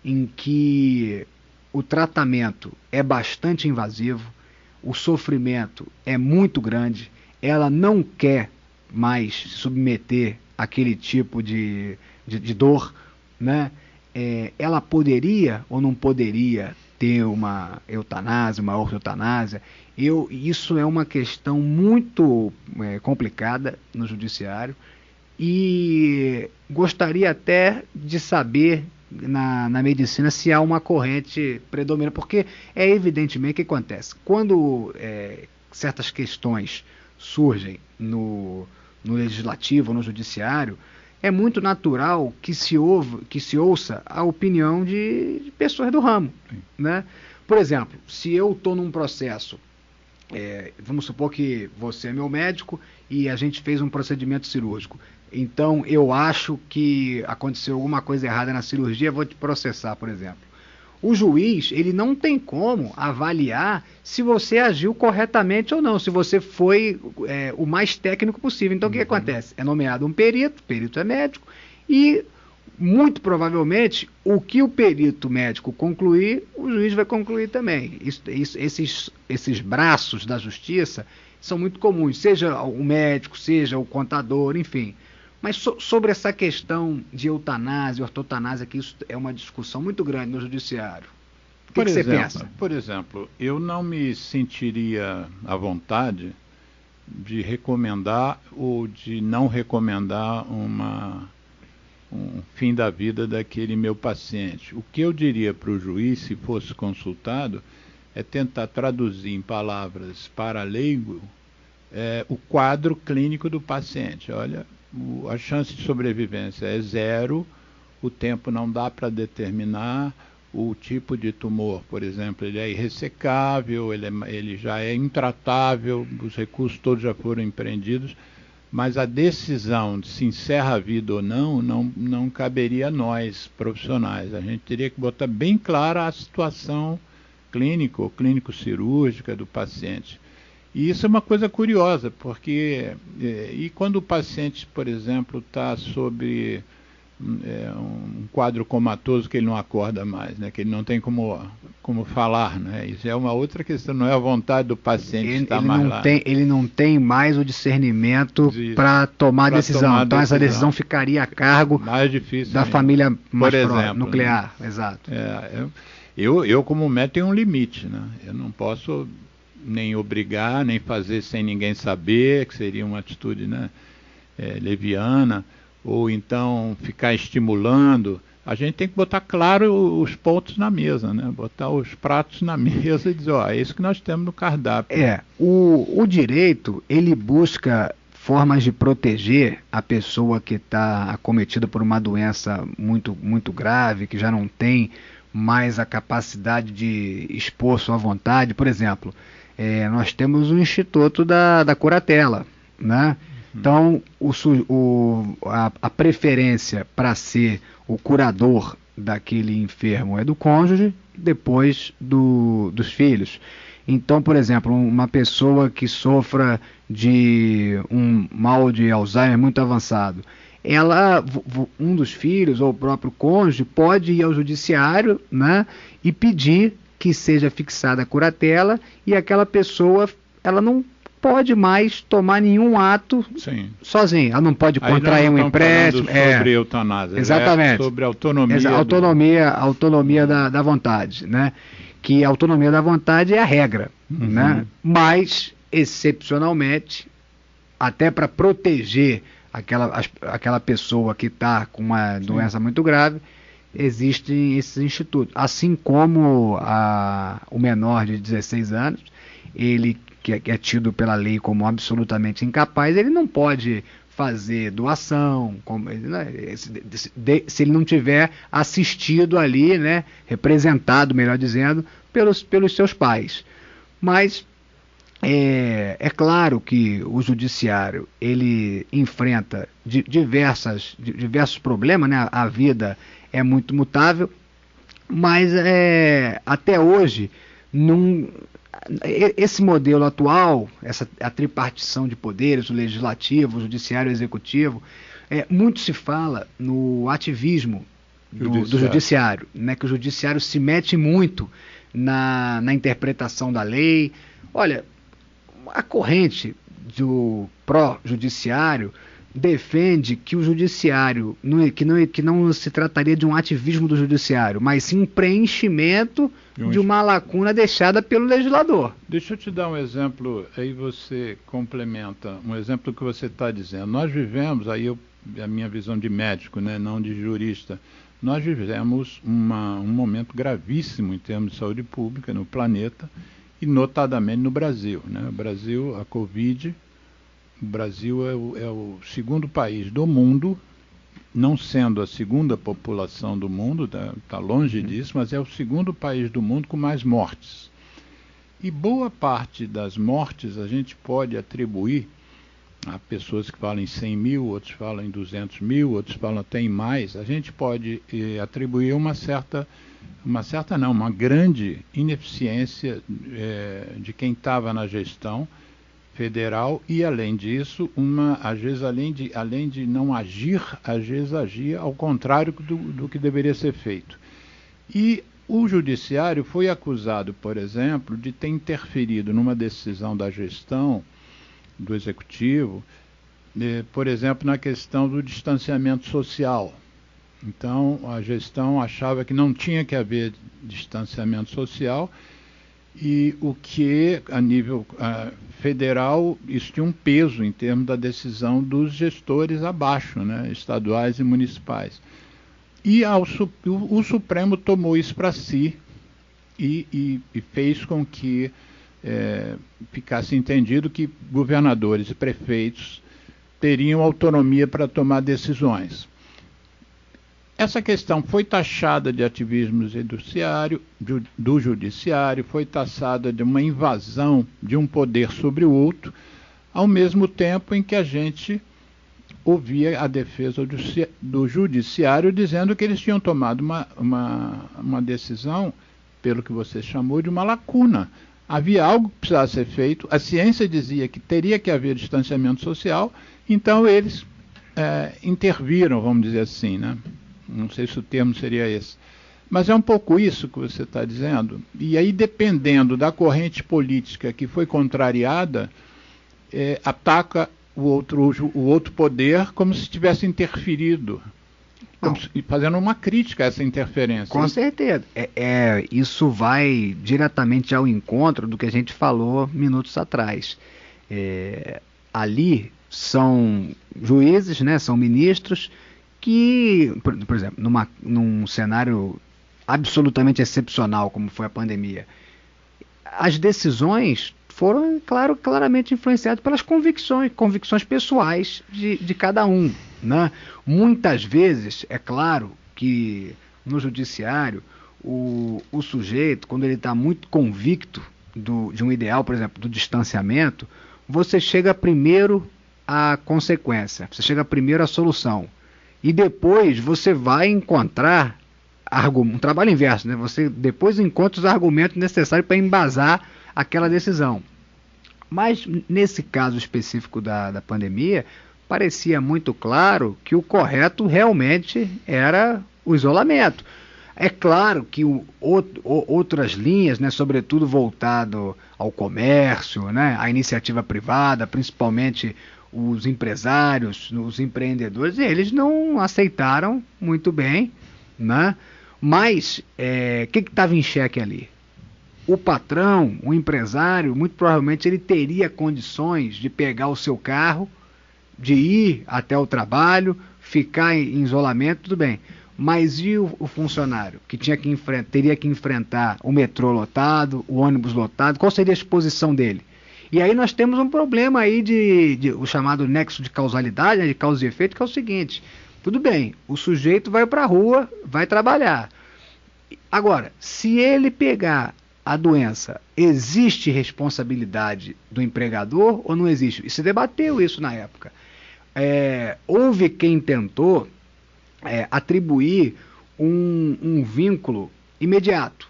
em que o tratamento é bastante invasivo, o sofrimento é muito grande, ela não quer mais se submeter àquele tipo de dor, né? Ela poderia ou não poderia ter uma eutanásia, uma ortoeutanásia? Isso é uma questão muito complicada no judiciário, e gostaria até de saber na medicina se há uma corrente predominante, porque evidentemente o que acontece quando certas questões surgem no legislativo, no judiciário. É muito natural que se ouça a opinião de pessoas do ramo, né? Por exemplo, se eu estou num processo, vamos supor que você é meu médico e a gente fez um procedimento cirúrgico. Então, eu acho que aconteceu alguma coisa errada na cirurgia, vou te processar, por exemplo. O juiz, ele não tem como avaliar se você agiu corretamente ou não, se você foi o mais técnico possível. Então, o que acontece? É nomeado um perito é médico, e muito provavelmente, o que o perito médico concluir, o juiz vai concluir também. Esses braços da justiça são muito comuns, seja o médico, seja o contador, enfim. Mas sobre essa questão de eutanásia, ortotanásia, que isso é uma discussão muito grande no judiciário. O que você pensa? Por exemplo, eu não me sentiria à vontade de recomendar ou de não recomendar um fim da vida daquele meu paciente. O que eu diria para o juiz, se fosse consultado, é tentar traduzir em palavras para leigo o quadro clínico do paciente. Olha, a chance de sobrevivência é 0, o tempo não dá para determinar, o tipo de tumor, por exemplo, ele é irressecável, ele já é intratável, os recursos todos já foram empreendidos, mas a decisão de se encerra a vida ou não caberia a nós, profissionais. A gente teria que botar bem clara a situação clínica ou clínico-cirúrgica do paciente. E isso é uma coisa curiosa, porque e quando o paciente, por exemplo, está sob um quadro comatoso que ele não acorda mais, né? Que ele não tem como falar, né? Isso é uma outra questão, não é a vontade do paciente estar mais lá. Ele não tem mais o discernimento para tomar decisão. Então essa decisão ficaria a cargo mais difícil da família mais nuclear. Né? Exato. Eu como médico tenho um limite, né? Eu não posso nem obrigar, nem fazer sem ninguém saber, que seria uma atitude, né, leviana, ou então ficar estimulando. A gente tem que botar claro os pontos na mesa, né? Botar os pratos na mesa e dizer, é isso que nós temos no cardápio. O direito, ele busca formas de proteger a pessoa que está acometida por uma doença muito, muito grave, que já não tem mais a capacidade de expor sua vontade. Por exemplo, nós temos o Instituto da Curatela, né? Então, a preferência para ser o curador daquele enfermo é do cônjuge, depois dos filhos. Então, por exemplo, uma pessoa que sofra de um mal de Alzheimer muito avançado, um dos filhos ou o próprio cônjuge pode ir ao judiciário, né, e pedir que seja fixada a curatela, e aquela pessoa ela não pode mais tomar nenhum ato sozinha. Ela não pode contrair um empréstimo. Sobre eutanásia. Exatamente. Sobre autonomia. Autonomia da vontade, né? Que a autonomia da vontade é a regra, né? Mas, excepcionalmente, até para proteger aquela pessoa que está com uma doença muito grave, existem esses institutos. Assim como o menor de 16 anos, ele que é tido pela lei como absolutamente incapaz, ele não pode fazer doação, se ele não tiver assistido ali, né, representado, melhor dizendo, pelos seus pais. Mas é claro que o judiciário ele enfrenta diversos problemas, né? A vida é muito mutável, mas até hoje esse modelo atual, a tripartição de poderes, o legislativo, o judiciário e o executivo, muito se fala no ativismo do judiciário, né, que o judiciário se mete muito na interpretação da lei. Olha, a corrente do pró-judiciário defende que o judiciário, que não se trataria de um ativismo do judiciário, mas sim um preenchimento de uma lacuna deixada pelo legislador. Deixa eu te dar um exemplo, aí você complementa, um exemplo que você está dizendo. Nós vivemos, a minha visão de médico, né, não de jurista, nós vivemos um momento gravíssimo em termos de saúde pública no planeta, e notadamente no Brasil, né? O Brasil, a Covid... O Brasil é o segundo país do mundo, não sendo a segunda população do mundo, está longe disso, mas é o segundo país do mundo com mais mortes. E boa parte das mortes a gente pode atribuir a pessoas que falam em 100 mil, outros falam em 200 mil, outros falam até em mais. A gente pode atribuir uma grande ineficiência de quem estava na gestão, federal e, além disso, às vezes, além de não agir, às vezes agia ao contrário do que deveria ser feito. E o judiciário foi acusado, por exemplo, de ter interferido numa decisão da gestão, do executivo, por exemplo, na questão do distanciamento social. Então, a gestão achava que não tinha que haver distanciamento social, e o que, a nível federal, isso tinha um peso em termos da decisão dos gestores abaixo, né, estaduais e municipais. E o Supremo tomou isso para si e fez com que ficasse entendido que governadores e prefeitos teriam autonomia para tomar decisões. Essa questão foi taxada de ativismo do judiciário, foi taxada de uma invasão de um poder sobre o outro, ao mesmo tempo em que a gente ouvia a defesa do judiciário dizendo que eles tinham tomado uma decisão, pelo que você chamou, de uma lacuna. Havia algo que precisava ser feito, a ciência dizia que teria que haver distanciamento social, então eles interviram, vamos dizer assim, né? Não sei se o termo seria esse. Mas é um pouco isso que você está dizendo. E aí, dependendo da corrente política que foi contrariada, ataca o outro poder como se tivesse interferido, fazendo uma crítica a essa interferência. Com certeza. Isso vai diretamente ao encontro do que a gente falou minutos atrás. Ali são juízes, né, são ministros que, por exemplo, num cenário absolutamente excepcional como foi a pandemia, as decisões foram, claramente influenciadas pelas convicções pessoais de cada um, né? Muitas vezes, é claro que no judiciário, o sujeito, quando ele está muito convicto de um ideal, por exemplo, do distanciamento, você chega primeiro à consequência, você chega primeiro à solução. E depois você vai encontrar um trabalho inverso, né? Você depois encontra os argumentos necessários para embasar aquela decisão. Mas nesse caso específico da pandemia, parecia muito claro que o correto realmente era o isolamento. É claro que outras linhas, né, sobretudo voltado ao comércio, né, à iniciativa privada, principalmente os empresários, os empreendedores, eles não aceitaram muito bem, né? Mas o que estava em xeque ali? O patrão, o empresário, muito provavelmente ele teria condições de pegar o seu carro, de ir até o trabalho, ficar em isolamento, tudo bem. Mas e o funcionário que teria que enfrentar o metrô lotado, o ônibus lotado? Qual seria a exposição dele? E aí nós temos um problema aí o chamado nexo de causalidade, né, de causa e efeito, que é o seguinte: tudo bem, o sujeito vai para a rua, vai trabalhar. Agora, se ele pegar a doença, existe responsabilidade do empregador ou não existe? E se debateu isso na época. Houve quem tentou atribuir um vínculo imediato.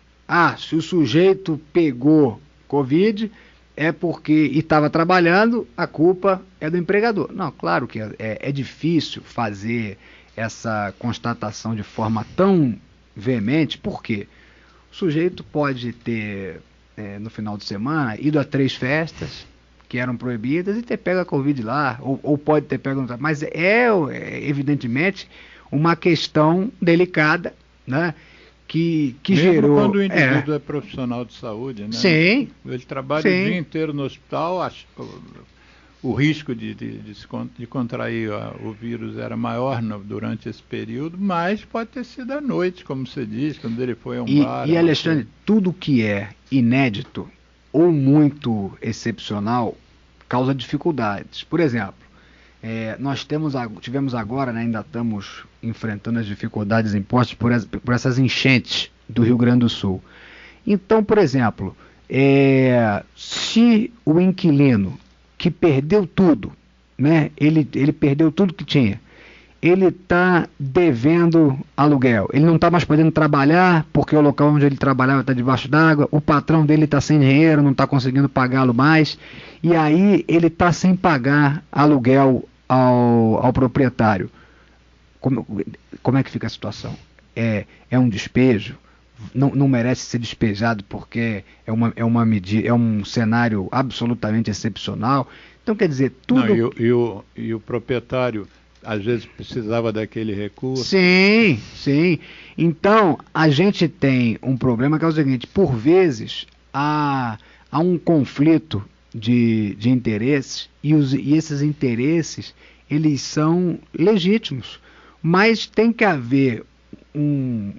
Se o sujeito pegou Covid, é porque estava trabalhando, a culpa é do empregador. Não, claro que é difícil fazer essa constatação de forma tão veemente, porque o sujeito pode ter, no final de semana, ido a 3 festas que eram proibidas e ter pego a Covid lá, ou pode ter pego... Mas evidentemente, uma questão delicada, né? Que mesmo gerou... quando o indivíduo é profissional de saúde, né? Sim. Ele trabalha o dia inteiro no hospital, o risco de contrair o vírus era maior durante esse período, mas pode ter sido à noite, como você diz, quando ele foi a um bar. E Alexandre, tudo que é inédito ou muito excepcional causa dificuldades. Por exemplo, nós tivemos agora, né, ainda estamos enfrentando as dificuldades impostas por essas enchentes do Rio Grande do Sul. Então, por exemplo, se o inquilino que perdeu tudo, né, ele perdeu tudo que tinha, ele está devendo aluguel. Ele não está mais podendo trabalhar porque o local onde ele trabalhava está debaixo d'água. O patrão dele está sem dinheiro, não está conseguindo pagá-lo mais. E aí ele está sem pagar aluguel ao proprietário. Como é que fica a situação? É um despejo? Não merece ser despejado porque é uma medida, é um cenário absolutamente excepcional. Então, quer dizer, tudo... Não, e o proprietário, às vezes, precisava daquele recurso. Sim, sim. Então, a gente tem um problema que é o seguinte: por vezes, há um conflito de interesses e esses interesses, eles são legítimos. Mas tem que haver um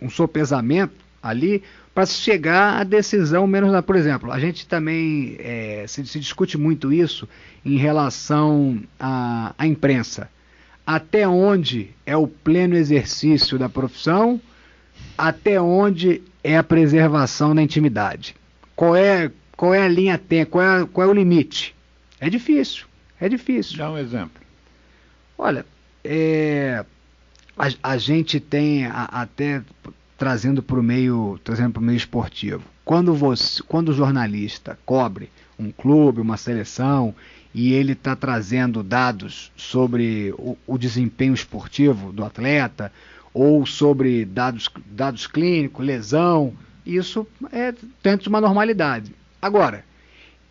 sopesamento ali para se chegar à decisão menos... Por exemplo, a gente também se discute muito isso em relação à imprensa. Até onde é o pleno exercício da profissão, até onde é a preservação da intimidade. Qual é a linha tênue, qual é o limite? É difícil. Dá um exemplo. Olha, a gente tem até trazendo para o meio esportivo. Quando o jornalista cobre um clube, uma seleção, e ele está trazendo dados sobre o desempenho esportivo do atleta, ou sobre dados clínicos, lesão, isso é dentro de uma normalidade. Agora,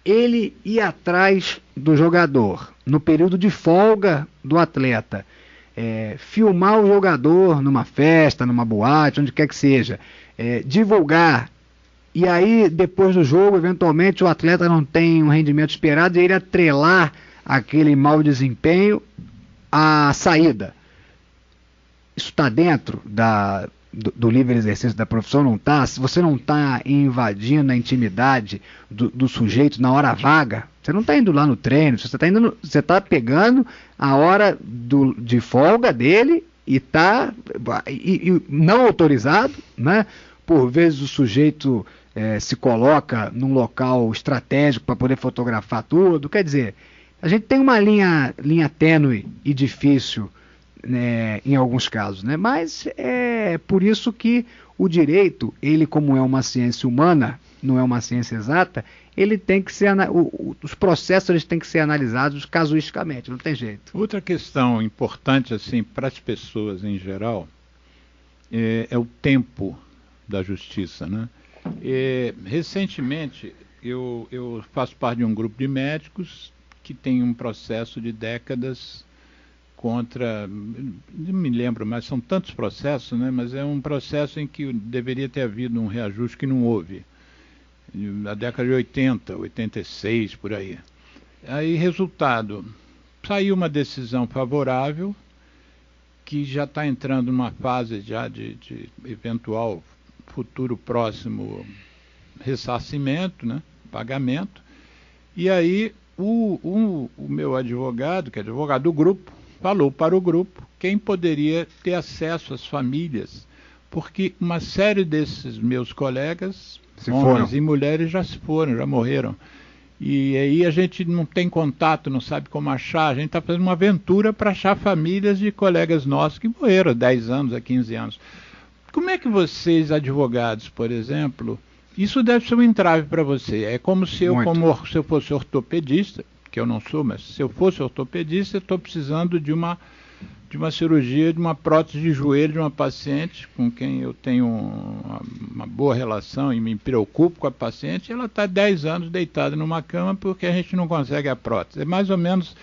ele ir atrás do jogador no período de folga do atleta, filmar o jogador numa festa, numa boate, onde quer que seja, divulgar, e aí depois do jogo, eventualmente o atleta não tem um rendimento esperado, e ele atrelar aquele mau desempenho à saída. Isso está dentro do livre exercício da profissão? Não está? Se você não está invadindo a intimidade do sujeito na hora vaga, você não está indo lá no treino, você está pegando a hora de folga dele e não autorizado, né? Por vezes o sujeito se coloca num local estratégico para poder fotografar tudo. Quer dizer, a gente tem uma linha tênue e difícil, né, em alguns casos, né? Mas é por isso que o direito, ele, como é uma ciência humana, não é uma ciência exata, ele tem que ser, os processos eles têm que ser analisados casuisticamente, não tem jeito. Outra questão importante assim para as pessoas em geral é o tempo da justiça, né? Recentemente eu faço parte de um grupo de médicos que tem um processo de décadas contra, não me lembro, mas são tantos processos, né? Mas é um processo em que deveria ter havido um reajuste que não houve. Na década de 80, 86, por aí. Aí, resultado, saiu uma decisão favorável, que já está entrando numa fase já de eventual futuro próximo ressarcimento, né, pagamento. E aí, o meu advogado, que é advogado do grupo, falou para o grupo quem poderia ter acesso às famílias, porque uma série desses meus colegas, homens e mulheres, já se foram, já morreram. E aí a gente não tem contato, não sabe como achar. A gente está fazendo uma aventura para achar famílias de colegas nossos que morreram há 10 anos, há 15 anos. Como é que vocês, advogados, por exemplo, isso deve ser um entrave para você. É como se eu fosse ortopedista, que eu não sou, mas se eu fosse ortopedista, eu estou precisando de uma cirurgia, de uma prótese de joelho de uma paciente com quem eu tenho uma boa relação e me preocupo com a paciente. Ela está 10 anos deitada numa cama porque a gente não consegue a prótese. É mais ou menos...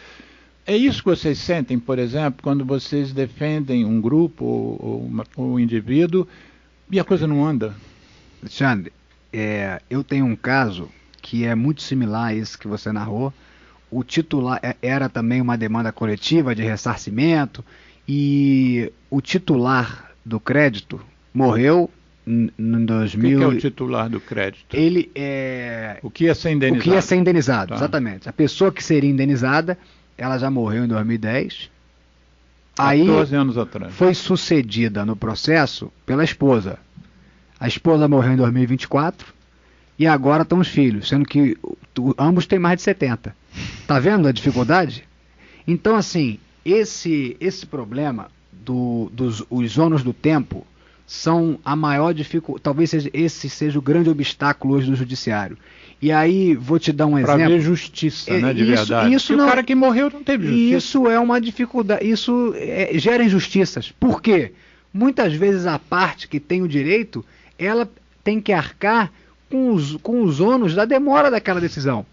É isso que vocês sentem, por exemplo, quando vocês defendem um grupo ou um indivíduo e a coisa não anda? Alexandre, eu tenho um caso que é muito similar a esse que você narrou. O titular era também uma demanda coletiva de ressarcimento e o titular do crédito morreu em 2000. O que é o titular do crédito? Ele é... O que ia ser indenizado? O que ia ser indenizado, tá. Exatamente. A pessoa que seria indenizada, ela já morreu em 2010. 14 anos atrás. Foi sucedida no processo pela esposa. A esposa morreu em 2024 e agora estão os filhos, sendo que ambos têm mais de 70. Tá vendo a dificuldade? Então, assim, esse problema os ônus do tempo são a maior dificuldade, talvez esse seja o grande obstáculo hoje do judiciário. E aí, vou te dar um exemplo. Para ver justiça, né, de verdade. Isso não, o cara que morreu não teve justiça. Isso é uma dificuldade, isso gera injustiças. Por quê? Muitas vezes a parte que tem o direito, ela tem que arcar com os ônus da demora daquela decisão.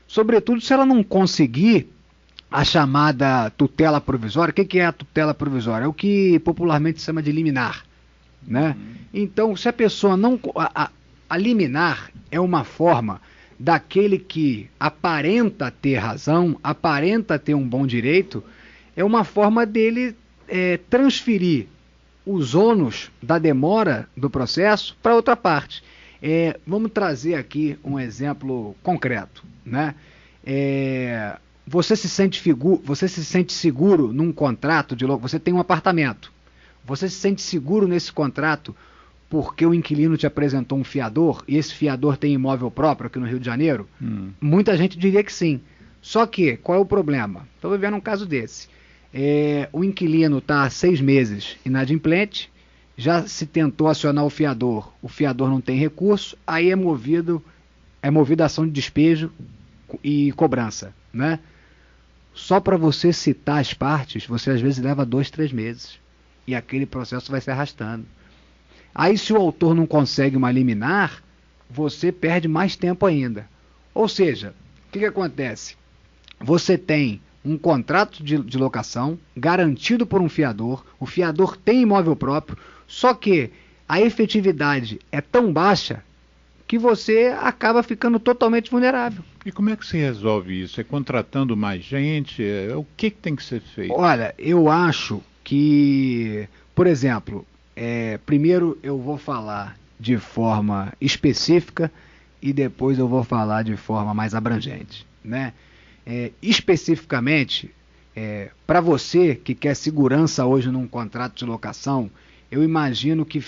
Sobretudo se ela não conseguir a chamada tutela provisória. O que é a tutela provisória? É o que popularmente se chama de liminar, né? Então, se a pessoa não... A liminar é uma forma daquele que aparenta ter razão, aparenta ter um bom direito, é uma forma dele transferir os ônus da demora do processo para outra parte. Vamos trazer aqui um exemplo concreto, né? Você se sente seguro num contrato de locação? Você tem um apartamento. Você se sente seguro nesse contrato porque o inquilino te apresentou um fiador e esse fiador tem imóvel próprio aqui no Rio de Janeiro? Muita gente diria que sim. Só que, qual é o problema? Estou vivendo um caso desse. O inquilino está há 6 meses inadimplente, já se tentou acionar o fiador não tem recurso, aí é movida ação de despejo e cobrança, né? Só para você citar as partes, você às vezes leva 2, 3 meses. E aquele processo vai se arrastando. Aí se o autor não consegue uma liminar, você perde mais tempo ainda. Ou seja, o que acontece? Você tem um contrato de locação garantido por um fiador, o fiador tem imóvel próprio, só que a efetividade é tão baixa que você acaba ficando totalmente vulnerável. E como é que se resolve isso? É contratando mais gente? O que tem que ser feito? Olha, eu acho que, por exemplo, primeiro eu vou falar de forma específica e depois eu vou falar de forma mais abrangente, né? Especificamente, para você que quer segurança hoje num contrato de locação, eu imagino que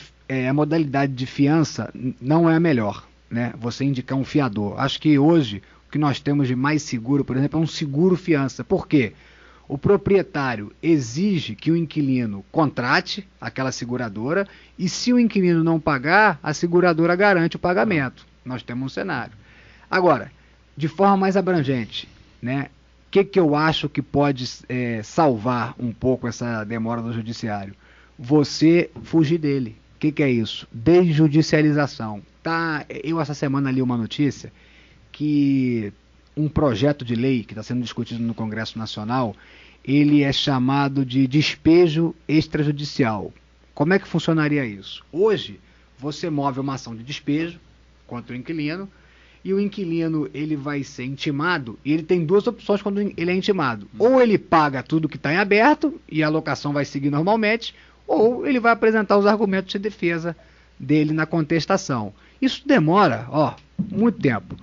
a modalidade de fiança não é a melhor, né? Você indicar um fiador. Acho que hoje o que nós temos de mais seguro, por exemplo, é um seguro fiança. Por quê? O proprietário exige que o inquilino contrate aquela seguradora e se o inquilino não pagar, a seguradora garante o pagamento. Nós temos um cenário. Agora, de forma mais abrangente, né? O que eu acho que pode salvar um pouco essa demora do judiciário? Você fugir dele. O que é isso? Desjudicialização. Eu essa semana li uma notícia que um projeto de lei que está sendo discutido no Congresso Nacional, ele é chamado de despejo extrajudicial. Como é que funcionaria isso? Hoje, você move uma ação de despejo contra o inquilino, e o inquilino ele vai ser intimado, e ele tem 2 opções quando ele é intimado. Ou ele paga tudo que está em aberto, e a locação vai seguir normalmente, ou ele vai apresentar os argumentos de defesa dele na contestação. Isso demora, muito tempo.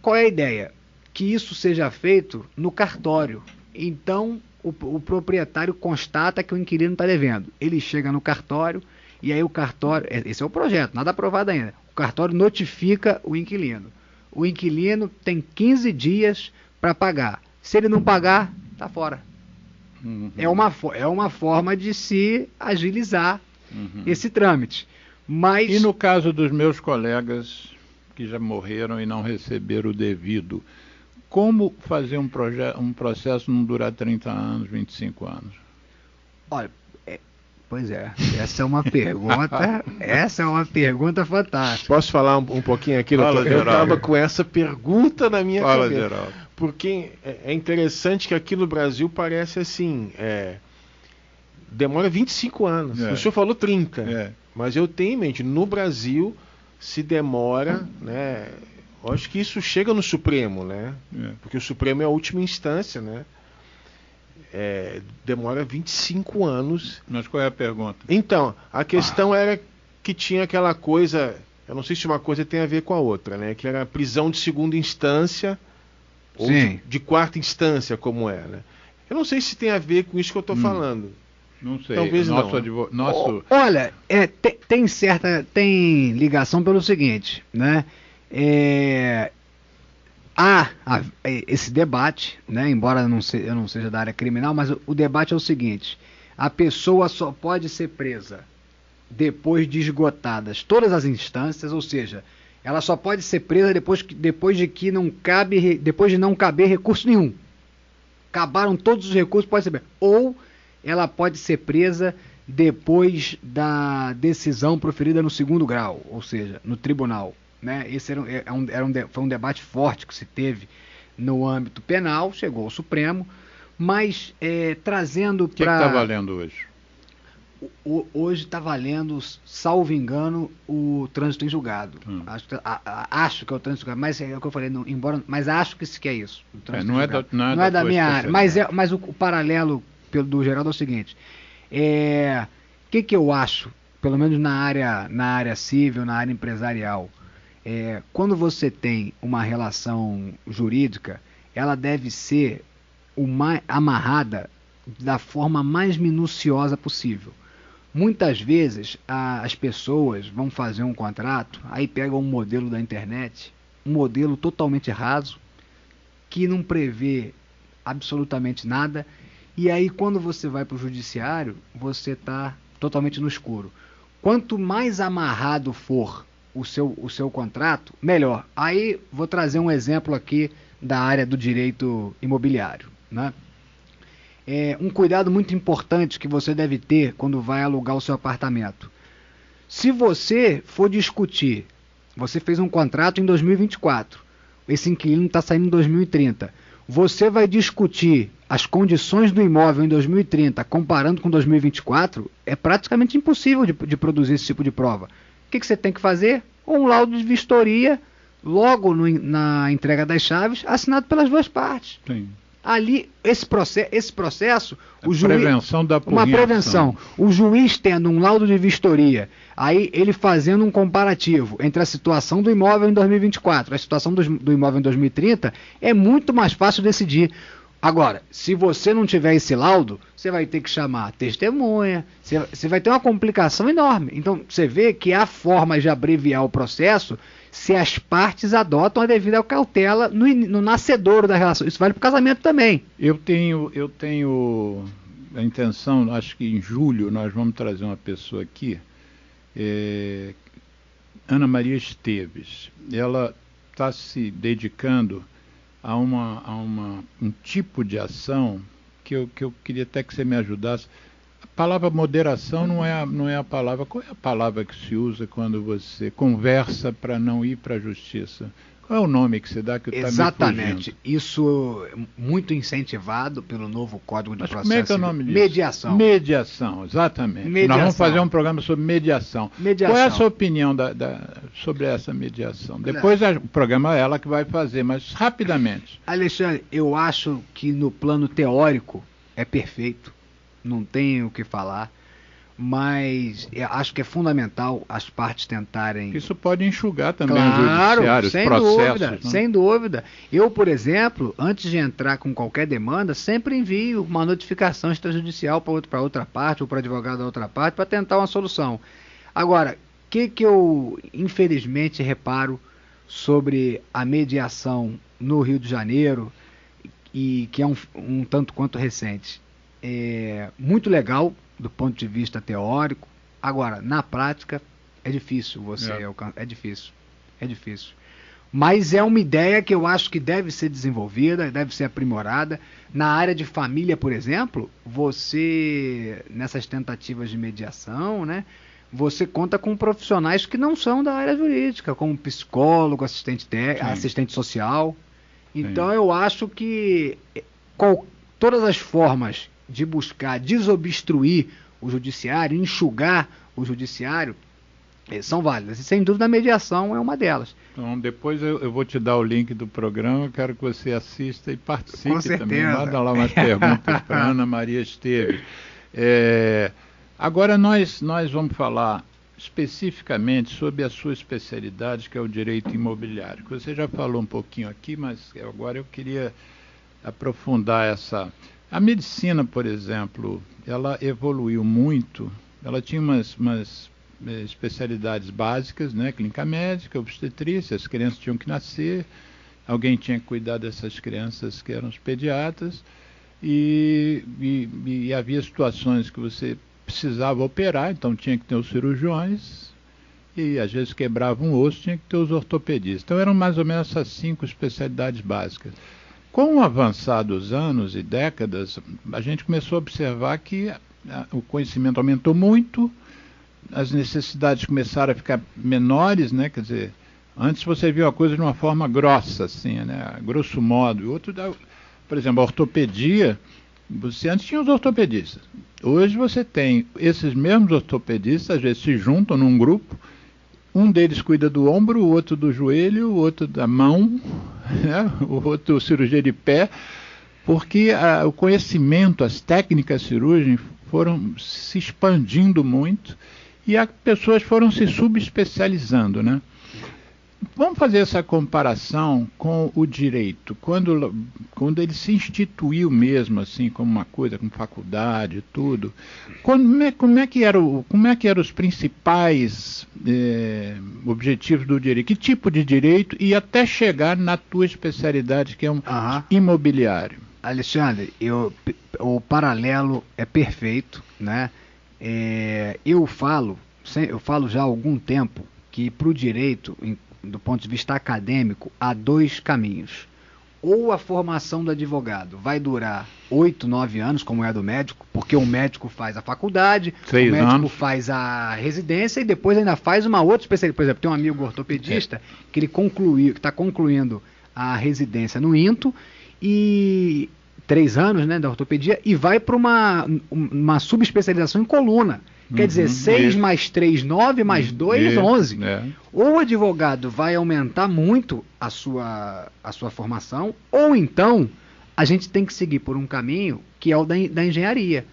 Qual é a ideia? Que isso seja feito no cartório. Então, o proprietário constata que o inquilino está devendo. Ele chega no cartório, e aí o cartório... Esse é o projeto, nada aprovado ainda. O cartório notifica o inquilino. O inquilino tem 15 dias para pagar. Se ele não pagar, está fora. É uma forma de se agilizar esse trâmite. Mas... E no caso dos meus colegas que já morreram e não receberam o devido, como fazer um processo não durar 30 anos, 25 anos? Olha, pois é, essa é uma pergunta fantástica. Posso falar um pouquinho aqui? Eu estava com essa pergunta na minha cabeça. Geraldo. Porque é interessante que aqui no Brasil parece assim, demora 25 anos. O senhor falou 30, mas eu tenho em mente, no Brasil se demora, né? Eu acho que isso chega no Supremo, né? Porque o Supremo é a última instância, né? Demora 25 anos. Mas qual é a pergunta? Então, a questão era que tinha aquela coisa, eu não sei se uma coisa tem a ver com a outra, né? Que era a prisão de segunda instância ou de quarta instância, como é, né? Eu não sei se tem a ver com isso que eu estou falando. Não sei. Talvez não. Olha, tem ligação pelo seguinte, né? esse debate, né, embora eu não seja da área criminal, mas o debate é o seguinte: a pessoa só pode ser presa depois de esgotadas todas as instâncias, ou seja, ela só pode ser presa depois de não caber recurso nenhum. Acabaram todos os recursos, pode ser presa. Ou ela pode ser presa depois da decisão proferida no segundo grau, ou seja, no tribunal. Né? Esse foi um debate forte que se teve no âmbito penal, chegou ao Supremo, mas trazendo para... O que está valendo hoje? Hoje está valendo, salvo engano, o trânsito em julgado. Acho que é o trânsito em julgado, mas é o que eu falei, mas acho que é isso. Não é da minha área, mas o paralelo do Geraldo é o seguinte: que eu acho, pelo menos na área civil, na área empresarial, quando você tem uma relação jurídica, ela deve ser amarrada da forma mais minuciosa possível. Muitas vezes as pessoas vão fazer um contrato, aí pegam um modelo da internet, um modelo totalmente raso, que não prevê absolutamente nada, e aí quando você vai para o judiciário, você está totalmente no escuro. Quanto mais amarrado for o seu contrato, melhor. Aí vou trazer um exemplo aqui da área do direito imobiliário, né? Um cuidado muito importante que você deve ter quando vai alugar o seu apartamento. Se você for discutir, você fez um contrato em 2024, esse inquilino está saindo em 2030, você vai discutir as condições do imóvel em 2030 comparando com 2024, é praticamente impossível de produzir esse tipo de prova. O que você tem que fazer? Um laudo de vistoria, logo na entrega das chaves, assinado pelas duas partes. Sim. Ali, esse processo, o juiz, prevenção da uma prevenção. O juiz tendo um laudo de vistoria, aí ele fazendo um comparativo entre a situação do imóvel em 2024 e a situação do imóvel em 2030, é muito mais fácil decidir. Agora, se você não tiver esse laudo, você vai ter que chamar testemunha, você vai ter uma complicação enorme. Então, você vê que há formas de abreviar o processo se as partes adotam a devida cautela no nascedouro da relação. Isso vale para o casamento também. Eu tenho a intenção, acho que em julho nós vamos trazer uma pessoa aqui, Ana Maria Esteves. Ela está se dedicando a um tipo de ação que eu queria até que você me ajudasse. A palavra moderação não é a palavra. Qual é a palavra que se usa quando você conversa para não ir para a justiça? Qual é o nome que você dá que está me fugindo? Exatamente. Isso é muito incentivado pelo novo Código de Processo. Como é que é o nome disso? Mediação. Mediação, exatamente. Mediação. Nós vamos fazer um programa sobre mediação. Qual é a sua opinião sobre essa mediação? Depois o programa é ela que vai fazer, mas rapidamente. Alexandre, eu acho que no plano teórico é perfeito. Não tenho o que falar. Mas acho que é fundamental as partes tentarem... Isso pode enxugar também o judiciário, os processos. Dúvida, sem dúvida. Eu, por exemplo, antes de entrar com qualquer demanda, sempre envio uma notificação extrajudicial para outra parte ou para advogado da outra parte para tentar uma solução. Agora, o que eu infelizmente reparo sobre a mediação no Rio de Janeiro, e que é um tanto quanto recente? É muito legal do ponto de vista teórico. Agora, na prática, é difícil é difícil. Mas é uma ideia que eu acho que deve ser desenvolvida, deve ser aprimorada. Na área de família, por exemplo, você, nessas tentativas de mediação, né, você conta com profissionais que não são da área jurídica, como psicólogo, assistente social. Então, eu acho que todas as formas de buscar desobstruir o judiciário, enxugar o judiciário, são válidas. E sem dúvida a mediação é uma delas. Então depois eu vou te dar o link do programa, quero que você assista e participe. Com certeza. Também. Manda lá umas perguntas para Ana Maria Esteves. Agora nós vamos falar especificamente sobre a sua especialidade, que é o direito imobiliário. Você já falou um pouquinho aqui, mas agora eu queria aprofundar essa... A medicina, por exemplo, ela evoluiu muito. Ela tinha umas especialidades básicas, né? Clínica médica, obstetrícia, as crianças tinham que nascer, alguém tinha que cuidar dessas crianças que eram os pediatras, e havia situações que você precisava operar, então tinha que ter os cirurgiões, e às vezes quebrava um osso, tinha que ter os ortopedistas. Então eram mais ou menos essas 5 especialidades básicas. Com o avançar dos anos e décadas, a gente começou a observar que o conhecimento aumentou muito, as necessidades começaram a ficar menores, né? Quer dizer, antes você via a coisa de uma forma grossa, assim, né? Grosso modo. E outro, por exemplo, a ortopedia, você antes tinha os ortopedistas. Hoje você tem esses mesmos ortopedistas, às vezes se juntam num grupo, um deles cuida do ombro, o outro do joelho, o outro da mão, né? O outro cirurgia de pé, porque o conhecimento, as técnicas cirúrgicas foram se expandindo muito e as pessoas foram se subespecializando, né? Vamos fazer essa comparação com o direito. Quando ele se instituiu mesmo, assim, como uma coisa, com faculdade e tudo, como é que eram os principais objetivos do direito? Que tipo de direito? E até chegar na tua especialidade, que é um imobiliário. Alexandre, o paralelo é perfeito, né? Eu falo já há algum tempo que para o direito, do ponto de vista acadêmico, há 2 caminhos. Ou a formação do advogado vai durar 8, 9 anos, como é a do médico, porque o médico faz a faculdade, o médico faz a residência e depois ainda faz uma outra especialidade. Por exemplo, tem um amigo ortopedista que ele está concluindo a residência no INTO, e 3 anos, né, da ortopedia, e vai para uma subespecialização em coluna. Quer dizer, 6 mais 3, 9, mais 2, 11. Ou o advogado vai aumentar muito a sua formação, ou então a gente tem que seguir por um caminho que é o da engenharia.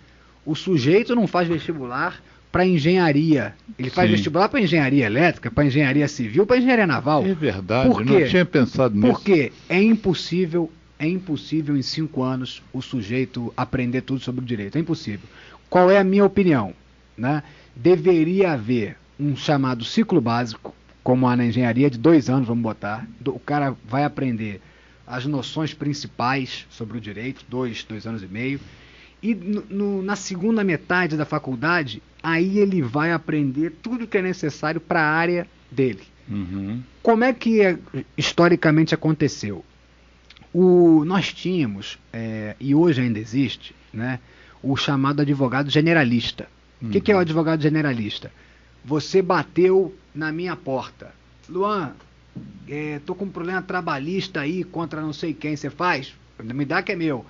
O sujeito não faz vestibular para engenharia. Ele faz vestibular para engenharia elétrica, para engenharia civil, para engenharia naval. É verdade, eu não tinha pensado nisso. Porque é impossível em 5 anos o sujeito aprender tudo sobre o direito. É impossível. Qual é a minha opinião? Né? Deveria haver um chamado ciclo básico, como há na engenharia, de 2 anos, vamos botar. O cara vai aprender as noções principais sobre o direito, 2 anos e meio. E na segunda metade da faculdade, aí ele vai aprender tudo que é necessário para a área dele. Como é que historicamente aconteceu? Nós tínhamos, e hoje ainda existe, né, o chamado advogado generalista. O que é o advogado generalista? Você bateu na minha porta. Luan, tô com um problema trabalhista aí contra não sei quem. Você faz? Me dá que é meu.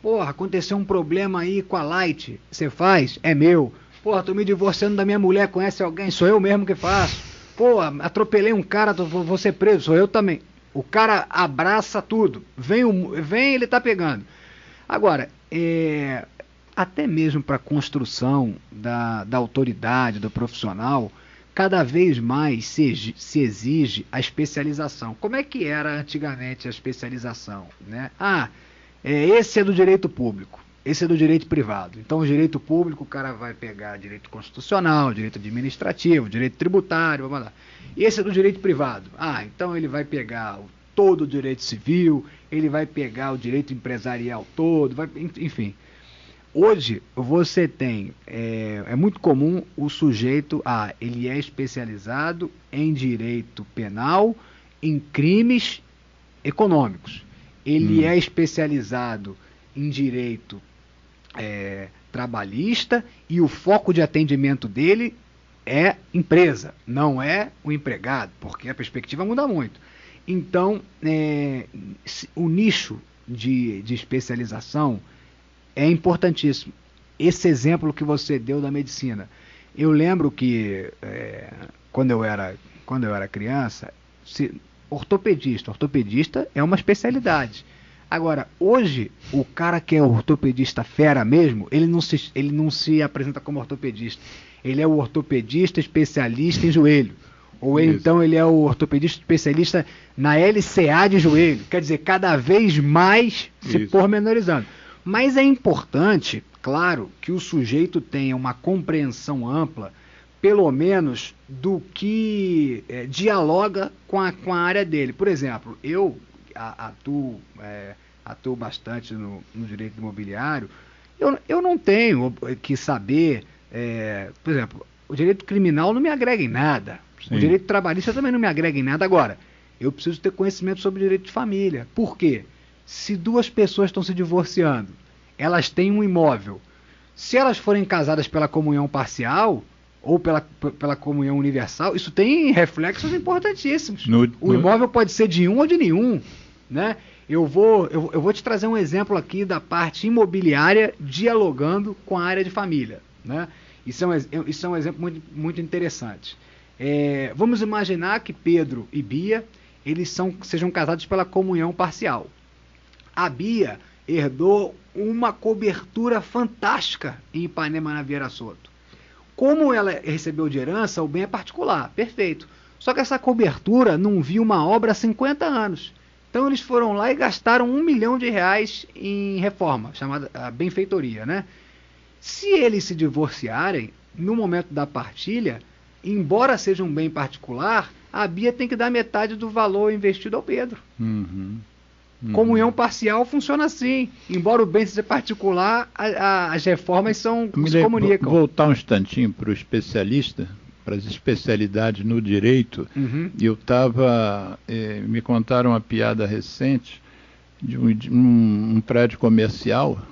Porra, aconteceu um problema aí com a Light. Você faz? É meu. Porra, tô me divorciando da minha mulher. Conhece alguém? Sou eu mesmo que faço. Porra, atropelei um cara, vou ser preso. Sou eu também. O cara abraça tudo. Vem, ele tá pegando. Agora, até mesmo para a construção da autoridade, do profissional, cada vez mais se exige a especialização. Como é que era antigamente a especialização? Né? Esse é do direito público, esse é do direito privado. Então, o direito público, o cara vai pegar direito constitucional, direito administrativo, direito tributário, vamos lá. Esse é do direito privado. Então ele vai pegar todo o direito civil, ele vai pegar o direito empresarial todo, enfim. Hoje, você tem, é muito comum o sujeito, ele é especializado em direito penal, em crimes econômicos. Ele é especializado em direito trabalhista e o foco de atendimento dele é empresa, não é o empregado, porque a perspectiva muda muito. Então, o nicho de especialização é importantíssimo. Esse exemplo que você deu da medicina. Eu lembro que quando eu era criança, ortopedista é uma especialidade. Agora, hoje, o cara que é ortopedista fera mesmo, ele não se apresenta como ortopedista. Ele é o ortopedista especialista em joelho. Ou então ele é o ortopedista especialista na LCA de joelho. Quer dizer, cada vez mais se pormenorizando. Mas é importante, claro, que o sujeito tenha uma compreensão ampla, pelo menos, do que dialoga com a área dele. Por exemplo, atuo bastante no direito imobiliário, eu não tenho que saber, por exemplo, o direito criminal não me agrega em nada. Sim. O direito trabalhista também não me agrega em nada. Agora, eu preciso ter conhecimento sobre o direito de família. Por quê? Se duas pessoas estão se divorciando, elas têm um imóvel. Se elas forem casadas pela comunhão parcial ou pela comunhão universal, isso tem reflexos importantíssimos. O imóvel pode ser de um ou de nenhum, né? Eu vou te trazer um exemplo aqui da parte imobiliária dialogando com a área de família, né? Isso é um exemplo muito, muito interessante. Vamos imaginar que Pedro e Bia sejam casados pela comunhão parcial. A Bia herdou uma cobertura fantástica em Ipanema, na Vieira Soto. Como ela recebeu de herança, o bem é particular, perfeito. Só que essa cobertura não viu uma obra há 50 anos. Então eles foram lá e gastaram R$1 milhão em reforma, chamada benfeitoria, né? Se eles se divorciarem, no momento da partilha, embora seja um bem particular, a Bia tem que dar metade do valor investido ao Pedro. Comunhão parcial funciona assim. Embora o bem seja particular, as reformas se comunicam. Vou voltar um instantinho para o especialista, para as especialidades no direito. Eu estava... me contaram uma piada recente de um prédio comercial.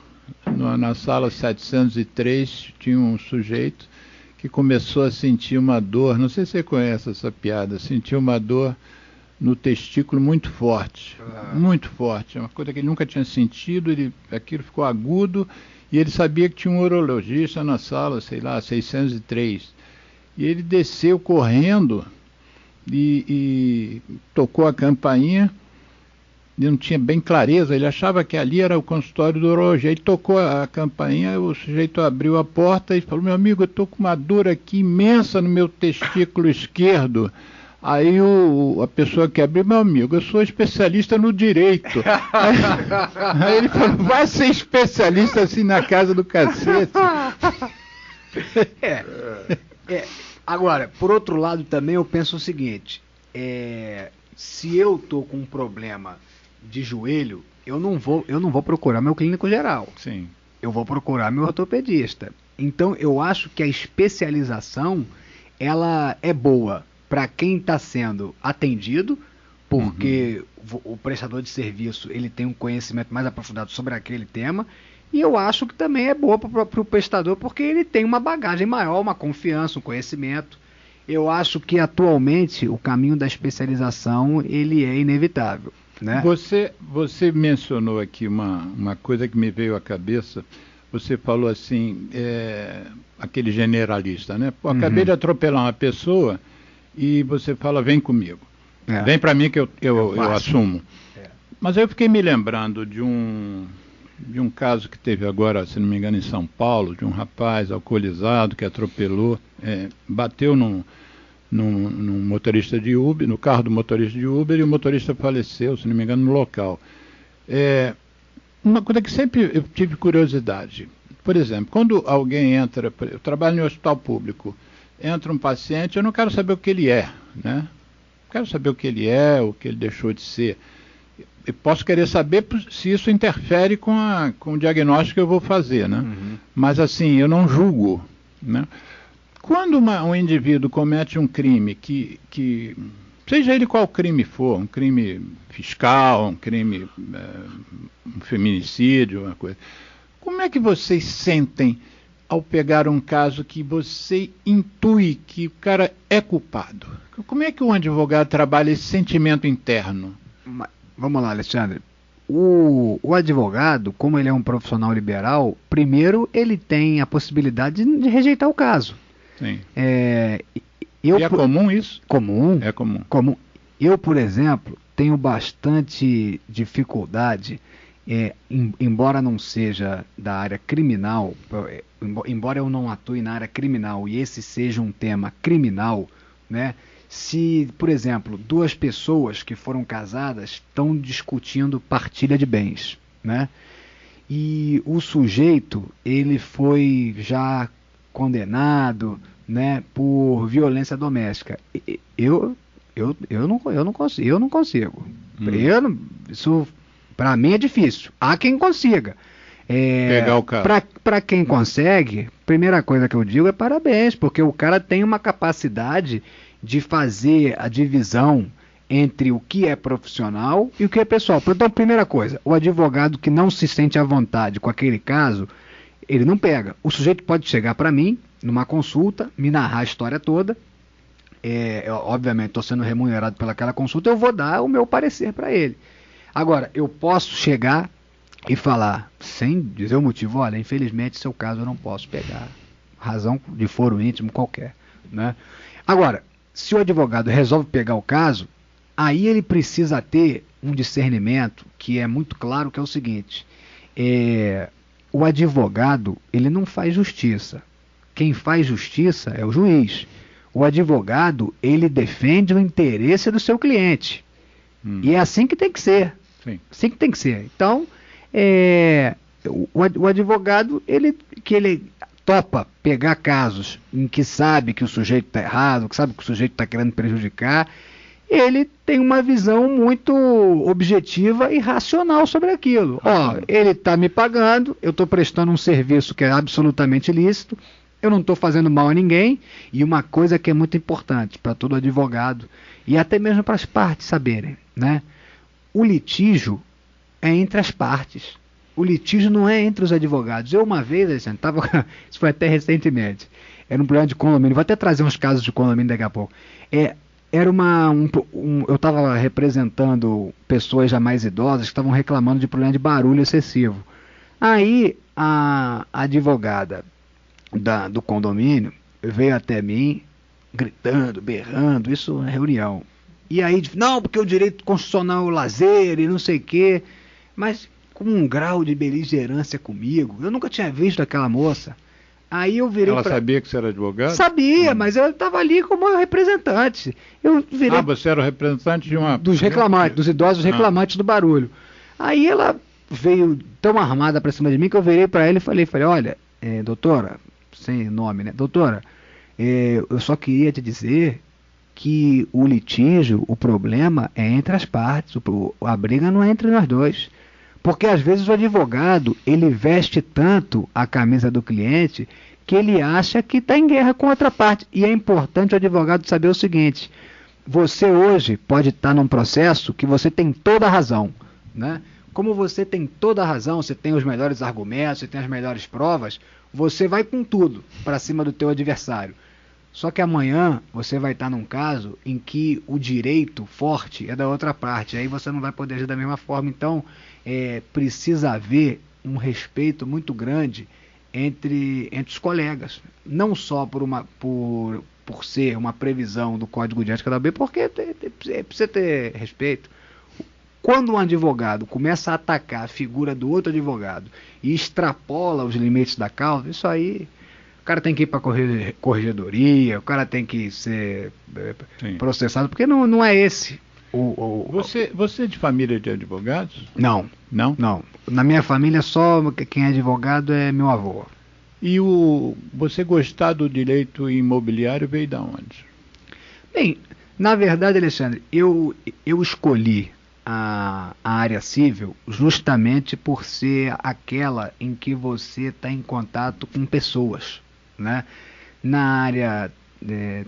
Na sala 703 tinha um sujeito que começou a sentir uma dor. Não sei se você conhece essa piada. Sentiu uma dor no testículo muito forte, muito forte, uma coisa que ele nunca tinha sentido, aquilo ficou agudo, e ele sabia que tinha um urologista na sala, sei lá, 603, e ele desceu correndo e tocou a campainha, e não tinha bem clareza, ele achava que ali era o consultório do urologista, ele tocou a campainha, o sujeito abriu a porta e falou: meu amigo, eu estou com uma dor aqui imensa no meu testículo esquerdo. Aí a pessoa que abriu: meu amigo, eu sou especialista no direito. Aí ele falou: vai ser especialista assim na casa do cacete. Agora, por outro lado também eu penso o seguinte, se eu estou com um problema de joelho, eu não vou procurar meu clínico geral. Sim. Eu vou procurar meu ortopedista. Então eu acho que a especialização ela é boa para quem está sendo atendido, porque o prestador de serviço ele tem um conhecimento mais aprofundado sobre aquele tema, e eu acho que também é boa para o prestador, porque ele tem uma bagagem maior, uma confiança, um conhecimento. Eu acho que atualmente o caminho da especialização ele é inevitável, né? Você mencionou aqui uma coisa que me veio à cabeça. Você falou assim, aquele generalista, né? Pô, acabei de atropelar uma pessoa, e você fala: vem comigo, vem para mim que eu assumo. Mas eu fiquei me lembrando de um caso que teve agora, se não me engano, em São Paulo, de um rapaz alcoolizado que atropelou, bateu num motorista de Uber, no carro do motorista de Uber, e o motorista faleceu, se não me engano, no local. Uma coisa que sempre eu tive curiosidade, por exemplo, quando alguém entra, eu trabalho em um hospital público, entra um paciente, eu não quero saber o que ele é, né? Quero saber o que ele é, o que ele deixou de ser. Eu posso querer saber se isso interfere com o diagnóstico que eu vou fazer, né? Mas assim, eu não julgo, né? Quando um indivíduo comete um crime que seja ele qual crime for, um crime fiscal, um crime, um feminicídio, uma coisa, como é que vocês sentem ao pegar um caso que você intui que o cara é culpado? Como é que um advogado trabalha esse sentimento interno? Vamos lá, Alexandre. O advogado, como ele é um profissional liberal, primeiro ele tem a possibilidade de rejeitar o caso. Sim. É comum isso? Comum. É comum. Eu, por exemplo, tenho bastante dificuldade, embora não seja da área criminal, embora eu não atue na área criminal e esse seja um tema criminal, né? Se, por exemplo, duas pessoas que foram casadas estão discutindo partilha de bens, né? E o sujeito, ele foi já condenado, né, por violência doméstica. Eu não consigo. Isso, para mim, é difícil. Há quem consiga. Pegar o caso. Para quem consegue, primeira coisa que eu digo é parabéns, porque o cara tem uma capacidade de fazer a divisão entre o que é profissional e o que é pessoal. Então, primeira coisa, o advogado que não se sente à vontade com aquele caso, ele não pega. O sujeito pode chegar para mim, numa consulta, me narrar a história toda. Obviamente, estou sendo remunerado pelaquela consulta, eu vou dar o meu parecer para ele. Agora, eu posso chegar e falar, sem dizer o motivo, olha, infelizmente, seu caso eu não posso pegar. Razão de foro íntimo qualquer, né? Agora, se o advogado resolve pegar o caso, aí ele precisa ter um discernimento que é muito claro, que é o seguinte: o advogado, ele não faz justiça. Quem faz justiça é o juiz. O advogado, ele defende o interesse do seu cliente. E é assim que tem que ser. Sim. Assim que tem que ser. Então, o advogado, ele topa pegar casos em que sabe que o sujeito está errado, que sabe que o sujeito está querendo prejudicar, ele tem uma visão muito objetiva e racional sobre aquilo. Ele está me pagando, eu estou prestando um serviço que é absolutamente ilícito, eu não estou fazendo mal a ninguém, e uma coisa que é muito importante para todo advogado, e até mesmo para as partes saberem, né? O litígio é entre as partes. O litígio não é entre os advogados. Eu uma vez, Alexandre, isso foi até recentemente, era um problema de condomínio, vou até trazer uns casos de condomínio daqui a pouco. Era eu estava representando pessoas já mais idosas que estavam reclamando de problema de barulho excessivo. Aí a advogada do condomínio veio até mim, gritando, berrando, isso na reunião. E aí, não, porque o direito constitucional é o lazer e não sei o quê, mas com um grau de beligerância comigo, eu nunca tinha visto aquela moça. Aí eu virei. Ela sabia que você era advogado? Sabia, mas eu estava ali como representante. Eu virei. Você era o representante de uma. Dos reclamantes, dos idosos reclamantes do barulho. Aí ela veio tão armada para cima de mim que eu virei para ela e falei, olha, doutora, sem nome, né? Doutora, eu só queria te dizer que o litígio, o problema é entre as partes, a briga não é entre nós dois. Porque às vezes o advogado, ele veste tanto a camisa do cliente que ele acha que está em guerra com outra parte. E é importante o advogado saber o seguinte: você hoje pode estar num processo que você tem toda a razão, né? Como você tem toda a razão, você tem os melhores argumentos, você tem as melhores provas, você vai com tudo para cima do teu adversário. Só que amanhã você vai estar num caso em que o direito forte é da outra parte, aí você não vai poder agir da mesma forma. Então, precisa haver um respeito muito grande entre os colegas, não só por ser uma previsão do Código de Ética da OAB, porque precisa ter respeito. Quando um advogado começa a atacar a figura do outro advogado e extrapola os limites da causa, isso aí, o cara tem que ir para a corregedoria, o cara tem que ser processado, porque não é esse. Você é de família de advogados? Não. Não? Não. Na minha família só quem é advogado é meu avô. E você gostar do direito imobiliário veio de onde? Bem, na verdade, Alexandre, eu escolhi a área civil justamente por ser aquela em que você está em contato com pessoas, né? Na área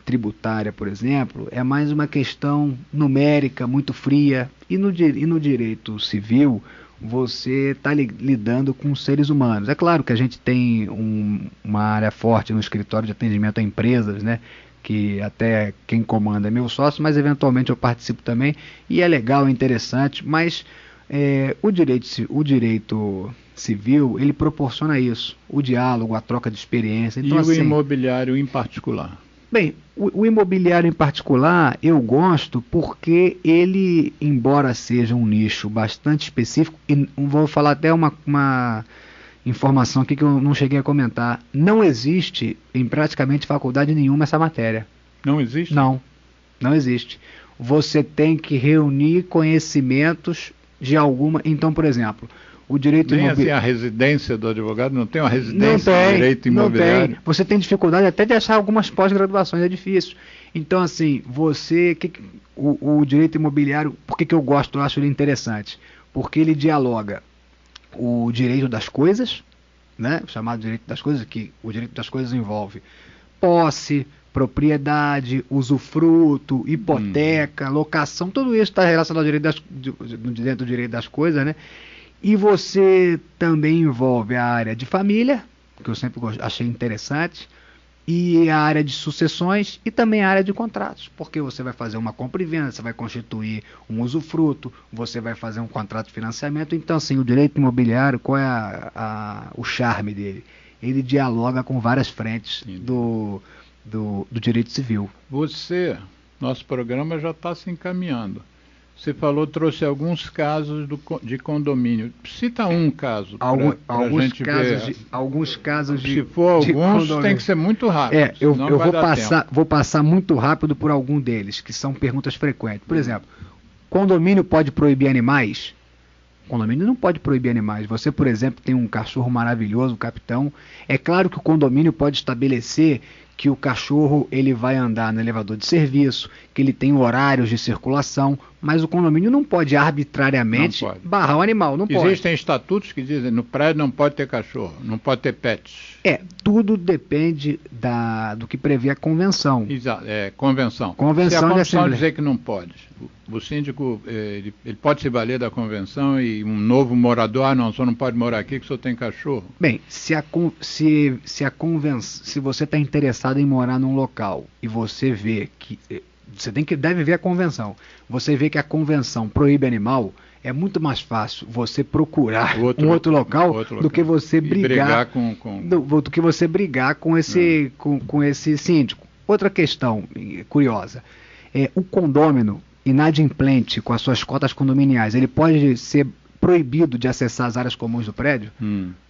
tributária, por exemplo, é mais uma questão numérica, muito fria, e no direito civil você está lidando com seres humanos. É claro que a gente tem uma área forte no escritório de atendimento a empresas, né? Que até quem comanda é meu sócio, mas eventualmente eu participo também, e é legal, é interessante, mas o direito civil, ele proporciona isso, o diálogo, a troca de experiência. Então, e o imobiliário em particular? Bem, o imobiliário em particular eu gosto porque ele, embora seja um nicho bastante específico, e vou falar até uma informação aqui que eu não cheguei a comentar, não existe em praticamente faculdade nenhuma essa matéria. Não existe? Não existe. Você tem que reunir conhecimentos de alguma... Então, por exemplo, o direito imobiliário... Nem assim a residência do advogado, não tem uma residência de direito imobiliário? Não tem. Você tem dificuldade até de achar algumas pós-graduações, é difícil. Então, assim, o direito imobiliário, por que eu gosto, eu acho ele interessante? Porque ele dialoga o direito das coisas, né? O chamado direito das coisas, que o direito das coisas envolve posse, propriedade, usufruto, hipoteca, locação, tudo isso está relacionado ao dentro do direito das coisas, né? E você também envolve a área de família, que eu sempre achei interessante, e a área de sucessões e também a área de contratos, porque você vai fazer uma compra e venda, você vai constituir um usufruto, você vai fazer um contrato de financiamento. Então, assim, o direito imobiliário, qual é o charme dele? Ele dialoga com várias frentes do direito civil. Nosso programa já está se encaminhando. Você trouxe alguns casos de condomínio. Cita um caso. Alguns casos de... Se for alguns, tem que ser muito rápido. Eu vou passar muito rápido por algum deles, que são perguntas frequentes. Por exemplo, condomínio pode proibir animais? Condomínio não pode proibir animais. Você, por exemplo, tem um cachorro maravilhoso, o capitão. É claro que o condomínio pode estabelecer que o cachorro ele vai andar no elevador de serviço, que ele tem horários de circulação, mas o condomínio não pode arbitrariamente barrar o animal, não pode. Existem estatutos que dizem no prédio não pode ter cachorro, não pode ter pets. Tudo depende do que prevê a convenção. Exato, convenção. Se a convenção dizer que não pode, o síndico ele pode se valer da convenção e um novo morador, o senhor não pode morar aqui que o senhor tem cachorro. Bem, se você está interessado em morar num local e você vê que... deve ver a convenção. Você vê que a convenção proíbe animal, é muito mais fácil você procurar um outro local do que você brigar do que você brigar com esse síndico. Outra questão curiosa, o condômino inadimplente com as suas cotas condominiais, ele pode ser proibido de acessar as áreas comuns do prédio?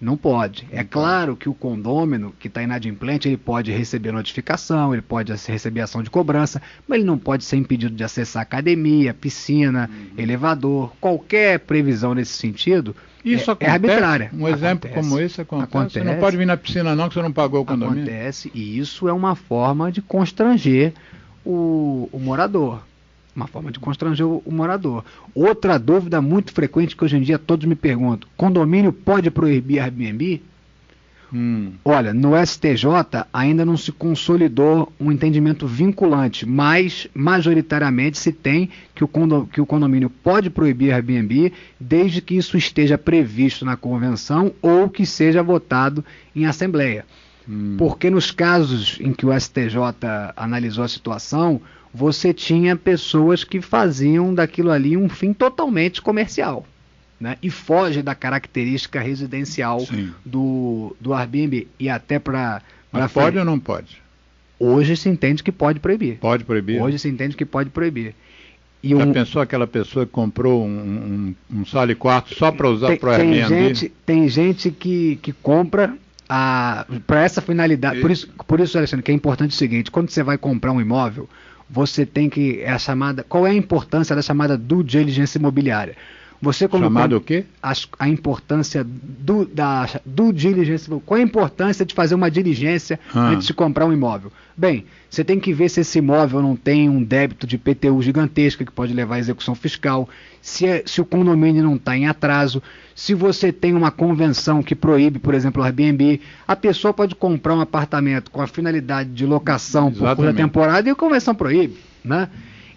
Não pode. É claro que o condômino que está inadimplente, ele pode receber notificação, ele pode receber ação de cobrança, mas ele não pode ser impedido de acessar academia, piscina, elevador, qualquer previsão nesse sentido. Isso acontece, arbitrária. Um exemplo como esse acontece. Você não pode vir na piscina não, que você não pagou o condomínio. Acontece, e isso é uma forma de constranger o morador. Uma forma de constranger o morador. Outra dúvida muito frequente que hoje em dia todos me perguntam: condomínio pode proibir Airbnb? Olha, no STJ ainda não se consolidou um entendimento vinculante, mas majoritariamente se tem que o condomínio pode proibir Airbnb desde que isso esteja previsto na convenção ou que seja votado em assembleia. Porque nos casos em que o STJ analisou a situação, você tinha pessoas que faziam daquilo ali um fim totalmente comercial, né? E foge da característica residencial do Airbnb. E até para... Mas pode ou não pode? Hoje se entende que pode proibir. Pode proibir? Hoje se entende que pode proibir. E pensou aquela pessoa que comprou um sala e quarto só para usar para o Airbnb? Tem gente que compra para essa finalidade. Por isso, Alexandre, que é importante o seguinte: quando você vai comprar um imóvel, você tem que... qual é a importância da chamada due diligence imobiliária? Chamado o quê? A importância da due diligence. Qual é a importância de fazer uma diligência antes de comprar um imóvel? Bem, você tem que ver se esse imóvel não tem um débito de IPTU gigantesca que pode levar à execução fiscal, se o condomínio não está em atraso, se você tem uma convenção que proíbe, por exemplo, o Airbnb. A pessoa pode comprar um apartamento com a finalidade de locação por curta temporada e a convenção proíbe, né?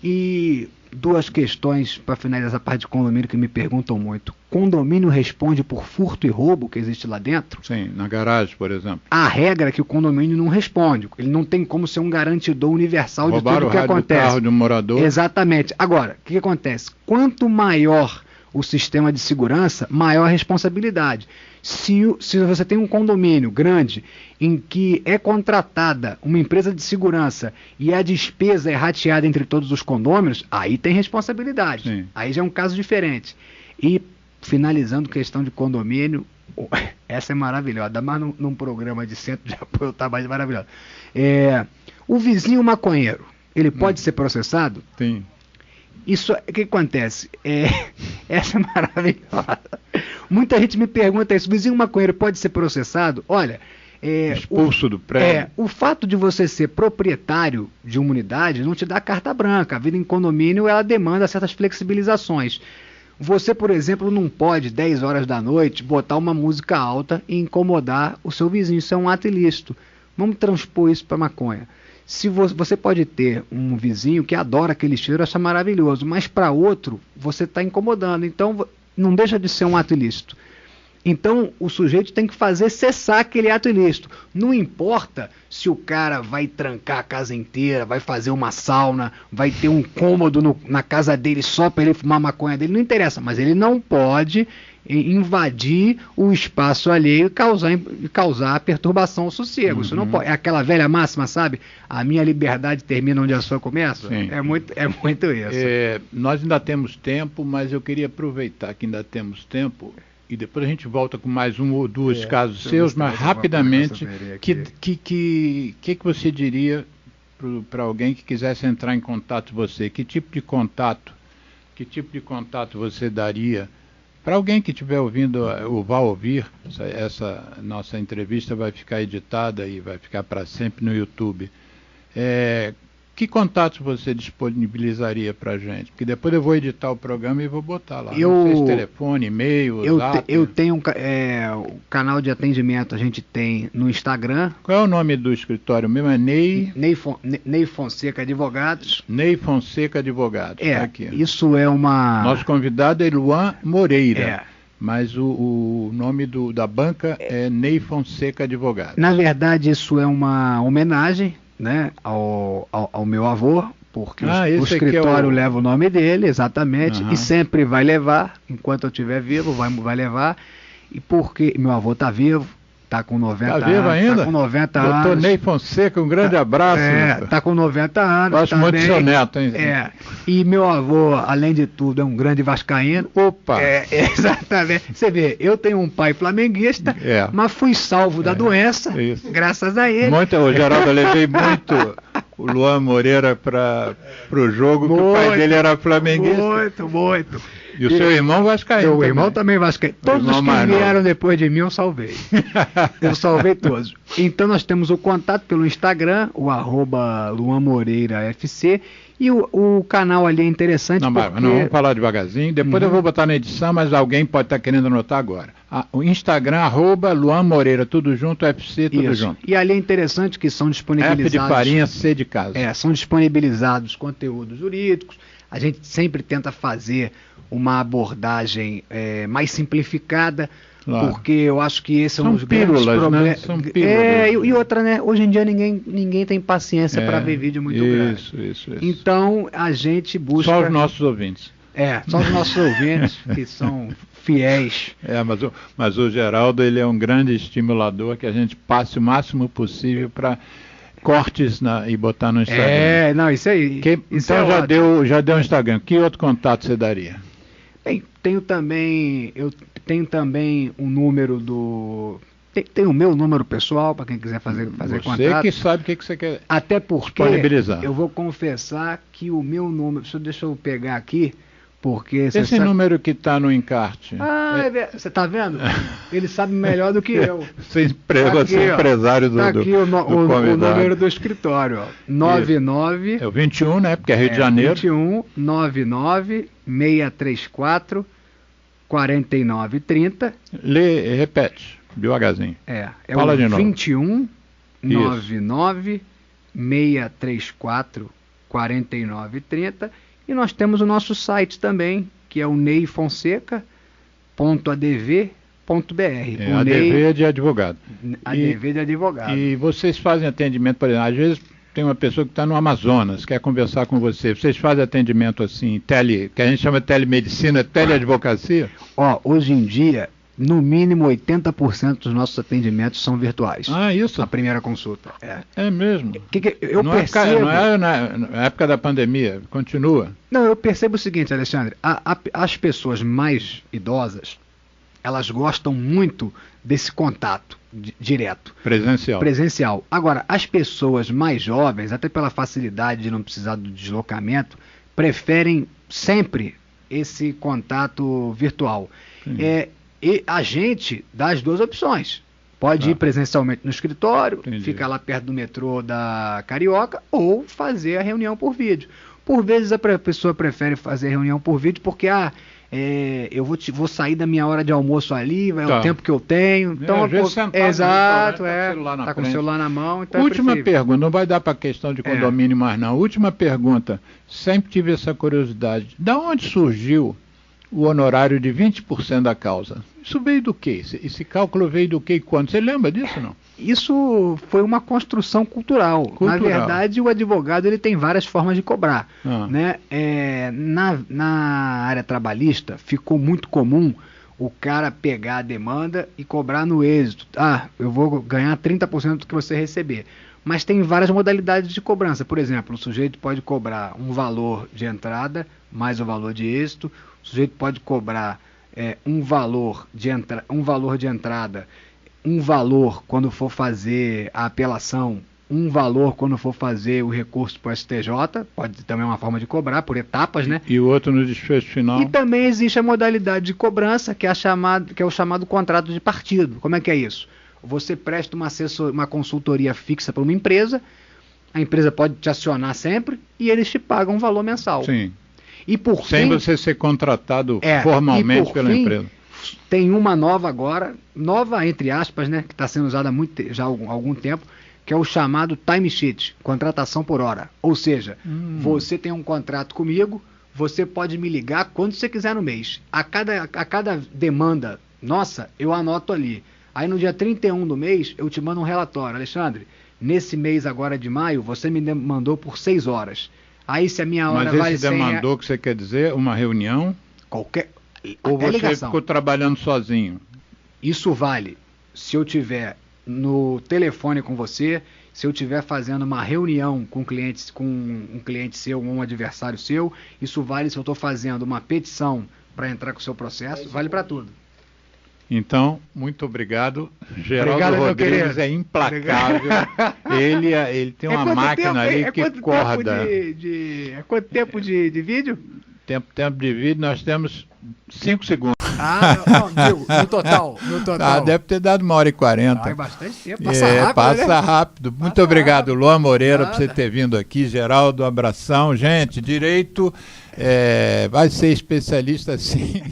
E duas questões para finalizar essa parte de condomínio que me perguntam muito. Condomínio responde por furto e roubo que existe lá dentro? Sim, na garagem, por exemplo. A regra é que o condomínio não responde. Ele não tem como ser um garantidor universal de tudo o que acontece. Do carro de um morador. Exatamente. Agora, o que acontece? Quanto maior o sistema de segurança, maior a responsabilidade. Se você tem um condomínio grande em que é contratada uma empresa de segurança e a despesa é rateada entre todos os condôminos, aí tem responsabilidade. Sim. Aí já é um caso diferente. E, finalizando questão de condomínio, essa é maravilhosa, ainda mais num programa de centro de apoio ao trabalho maravilhoso. O vizinho maconheiro, ele pode ser processado? Sim. Isso, o que acontece? Essa é maravilhosa. Muita gente me pergunta isso, vizinho maconheiro pode ser processado? Olha, expulso do prédio. O fato de você ser proprietário de uma unidade não te dá carta branca. A vida em condomínio, ela demanda certas flexibilizações. Você, por exemplo, não pode, 10 horas da noite, botar uma música alta e incomodar o seu vizinho. Isso é um ato ilícito. Vamos transpor isso para maconha. Se você pode ter um vizinho que adora aquele cheiro, acha maravilhoso, mas para outro, você está incomodando. Então, não deixa de ser um ato ilícito. Então, o sujeito tem que fazer cessar aquele ato ilícito. Não importa se o cara vai trancar a casa inteira, vai fazer uma sauna, vai ter um cômodo na casa dele só para ele fumar maconha dele, não interessa. Mas ele não pode invadir o espaço alheio e causar perturbação ao sossego. Isso não pode. É aquela velha máxima, sabe? A minha liberdade termina onde a sua começa. Sim. É muito isso. Nós ainda temos tempo, mas eu queria aproveitar que ainda temos tempo e depois a gente volta com mais um ou dois casos seus, mas rapidamente, que você diria para alguém que quisesse entrar em contato com você? Que tipo de contato você daria para alguém que estiver ouvindo ou vá ouvir? Essa nossa entrevista vai ficar editada e vai ficar para sempre no YouTube. Que contatos você disponibilizaria para a gente? Porque depois eu vou editar o programa e vou botar lá. Não sei se telefone, e-mail, zap. Eu tenho o canal de atendimento, a gente tem no Instagram. Qual é o nome do escritório mesmo? É Ney Fonseca Advogados. Ney Fonseca Advogados. Aqui. Isso é uma... Nosso convidado é Luan Moreira. Mas o nome da banca é Ney Fonseca Advogados. Na verdade, isso é uma homenagem, né, ao meu avô, porque o escritório leva o nome dele, exatamente, e sempre vai levar, enquanto eu estiver vivo, vai levar, e porque meu avô está vivo, está com 90 anos. Está vivo ainda? Está com 90 anos. Doutor Ney Fonseca, um grande abraço. Está com 90 anos. Gosto muito do seu neto, hein? E meu avô, além de tudo, é um grande vascaíno. Opa! Exatamente. Você vê, eu tenho um pai flamenguista, mas fui salvo da doença, graças a ele. Geraldo, eu levei muito o Luan Moreira para o jogo, que o pai dele era flamenguista. Muito. E o seu irmão vascaíno? Meu irmão também vascaíno. Todos os que vieram depois de mim eu salvei. Eu salvei todos. Então nós temos o contato pelo Instagram, o @LuanMoreiraFC, e o canal ali é interessante. Não, vamos falar devagarzinho. Depois eu vou botar na edição, mas alguém pode estar querendo anotar agora. O Instagram, @Luan Moreira, tudo junto, FC, tudo junto. E ali é interessante que são disponibilizados... F de farinha, C de casa. São disponibilizados conteúdos jurídicos. A gente sempre tenta fazer uma abordagem mais simplificada, porque eu acho que esse é um dos grandes problemas. Né? São pílulas. E outra, né? Hoje em dia ninguém tem paciência para ver vídeo muito grande. Isso. Então a gente busca... Só os nossos ouvintes. Só os nossos ouvintes que são fiéis. Mas o Geraldo, ele é um grande estimulador, que a gente passe o máximo possível para cortes e botar no Instagram. Isso aí. Então já deu um Instagram. Que outro contato você daria? Bem, eu tenho também um número do... Tem o meu número pessoal, para quem quiser fazer contato. Você que sabe o que você quer até porque disponibilizar. Eu vou confessar que o meu número... Deixa eu pegar aqui, porque... Esse número que está no encarte... Você está vendo? Ele sabe melhor do que eu. Você é empresário do convidado. Está aqui o número do escritório. 99... É o 21, né? Porque é Rio de Janeiro. 21 99 634 4930. Repete, devagarzinho. Fala de novo. 21 99 634 4930. E nós temos o nosso site também, que é o neyfonseca.adv.br. ADV é de advogado. ADV de advogado. E vocês fazem atendimento, por exemplo, às vezes tem uma pessoa que está no Amazonas, quer conversar com você. Vocês fazem atendimento assim, que a gente chama de telemedicina, teleadvocacia? Hoje em dia, no mínimo 80% dos nossos atendimentos são virtuais. Isso? A primeira consulta. É mesmo? Eu percebo... Não é na época da pandemia, continua? Não, eu percebo o seguinte, Alexandre, as pessoas mais idosas, elas gostam muito desse contato direto. Presencial. Agora, as pessoas mais jovens, até pela facilidade de não precisar do deslocamento, preferem sempre esse contato virtual. E a gente dá as duas opções. Pode ir presencialmente no escritório, ficar lá perto do metrô da Carioca, ou fazer a reunião por vídeo. Por vezes a pessoa prefere fazer reunião por vídeo porque eu vou sair da minha hora de almoço ali, é o tempo que eu tenho. Então, exato, tá com o celular na mão. Então última pergunta, não vai dar para questão de condomínio mais não. Última pergunta, sempre tive essa curiosidade. Da onde surgiu o honorário de 20% da causa? Isso veio do quê? Esse cálculo veio do quê e quando? Você lembra disso ou não? Isso foi uma construção cultural. Na verdade, o advogado ele tem várias formas de cobrar. Né? Na área trabalhista, ficou muito comum o cara pegar a demanda e cobrar no êxito. Eu vou ganhar 30% do que você receber. Mas tem várias modalidades de cobrança. Por exemplo, o sujeito pode cobrar um valor de entrada mais o valor de êxito. O sujeito pode cobrar um valor de entrada, um valor quando for fazer a apelação, um valor quando for fazer o recurso para o STJ, pode também uma forma de cobrar, por etapas, né? E o outro no desfecho final. E também existe a modalidade de cobrança, que é o chamado contrato de partido. Como é que é isso? Você presta uma consultoria fixa para uma empresa, a empresa pode te acionar sempre, e eles te pagam um valor mensal. Sim. E por sem você ser contratado formalmente pela empresa. Tem uma nova agora, nova entre aspas, né, que está sendo usada já há algum tempo, que é o chamado timesheet, contratação por hora. Ou seja, você tem um contrato comigo, você pode me ligar quando você quiser no mês. A cada demanda nossa, eu anoto ali. Aí no dia 31 do mês, eu te mando um relatório. Alexandre, nesse mês agora de maio, você me demandou por 6 horas. Aí se a minha hora vale 100... Mas esse demandou que você quer dizer? Uma reunião? Ou você ligação. Ficou trabalhando sozinho? Isso vale se eu tiver no telefone com você, se eu estiver fazendo uma reunião com um cliente seu, um adversário seu, isso vale se eu estou fazendo uma petição para entrar com o seu processo, vale para tudo. Então, muito obrigado. Geraldo Rodrigues é implacável. Ele tem uma máquina ali que corda. Quanto tempo de vídeo? Tempo de vídeo, nós temos 5 segundos. No total. Deve ter dado 1h40. É bastante tempo, passa rápido. Muito obrigado, Luan Moreira, por você ter vindo aqui. Geraldo, abração. Gente, direito vai ser especialista sim.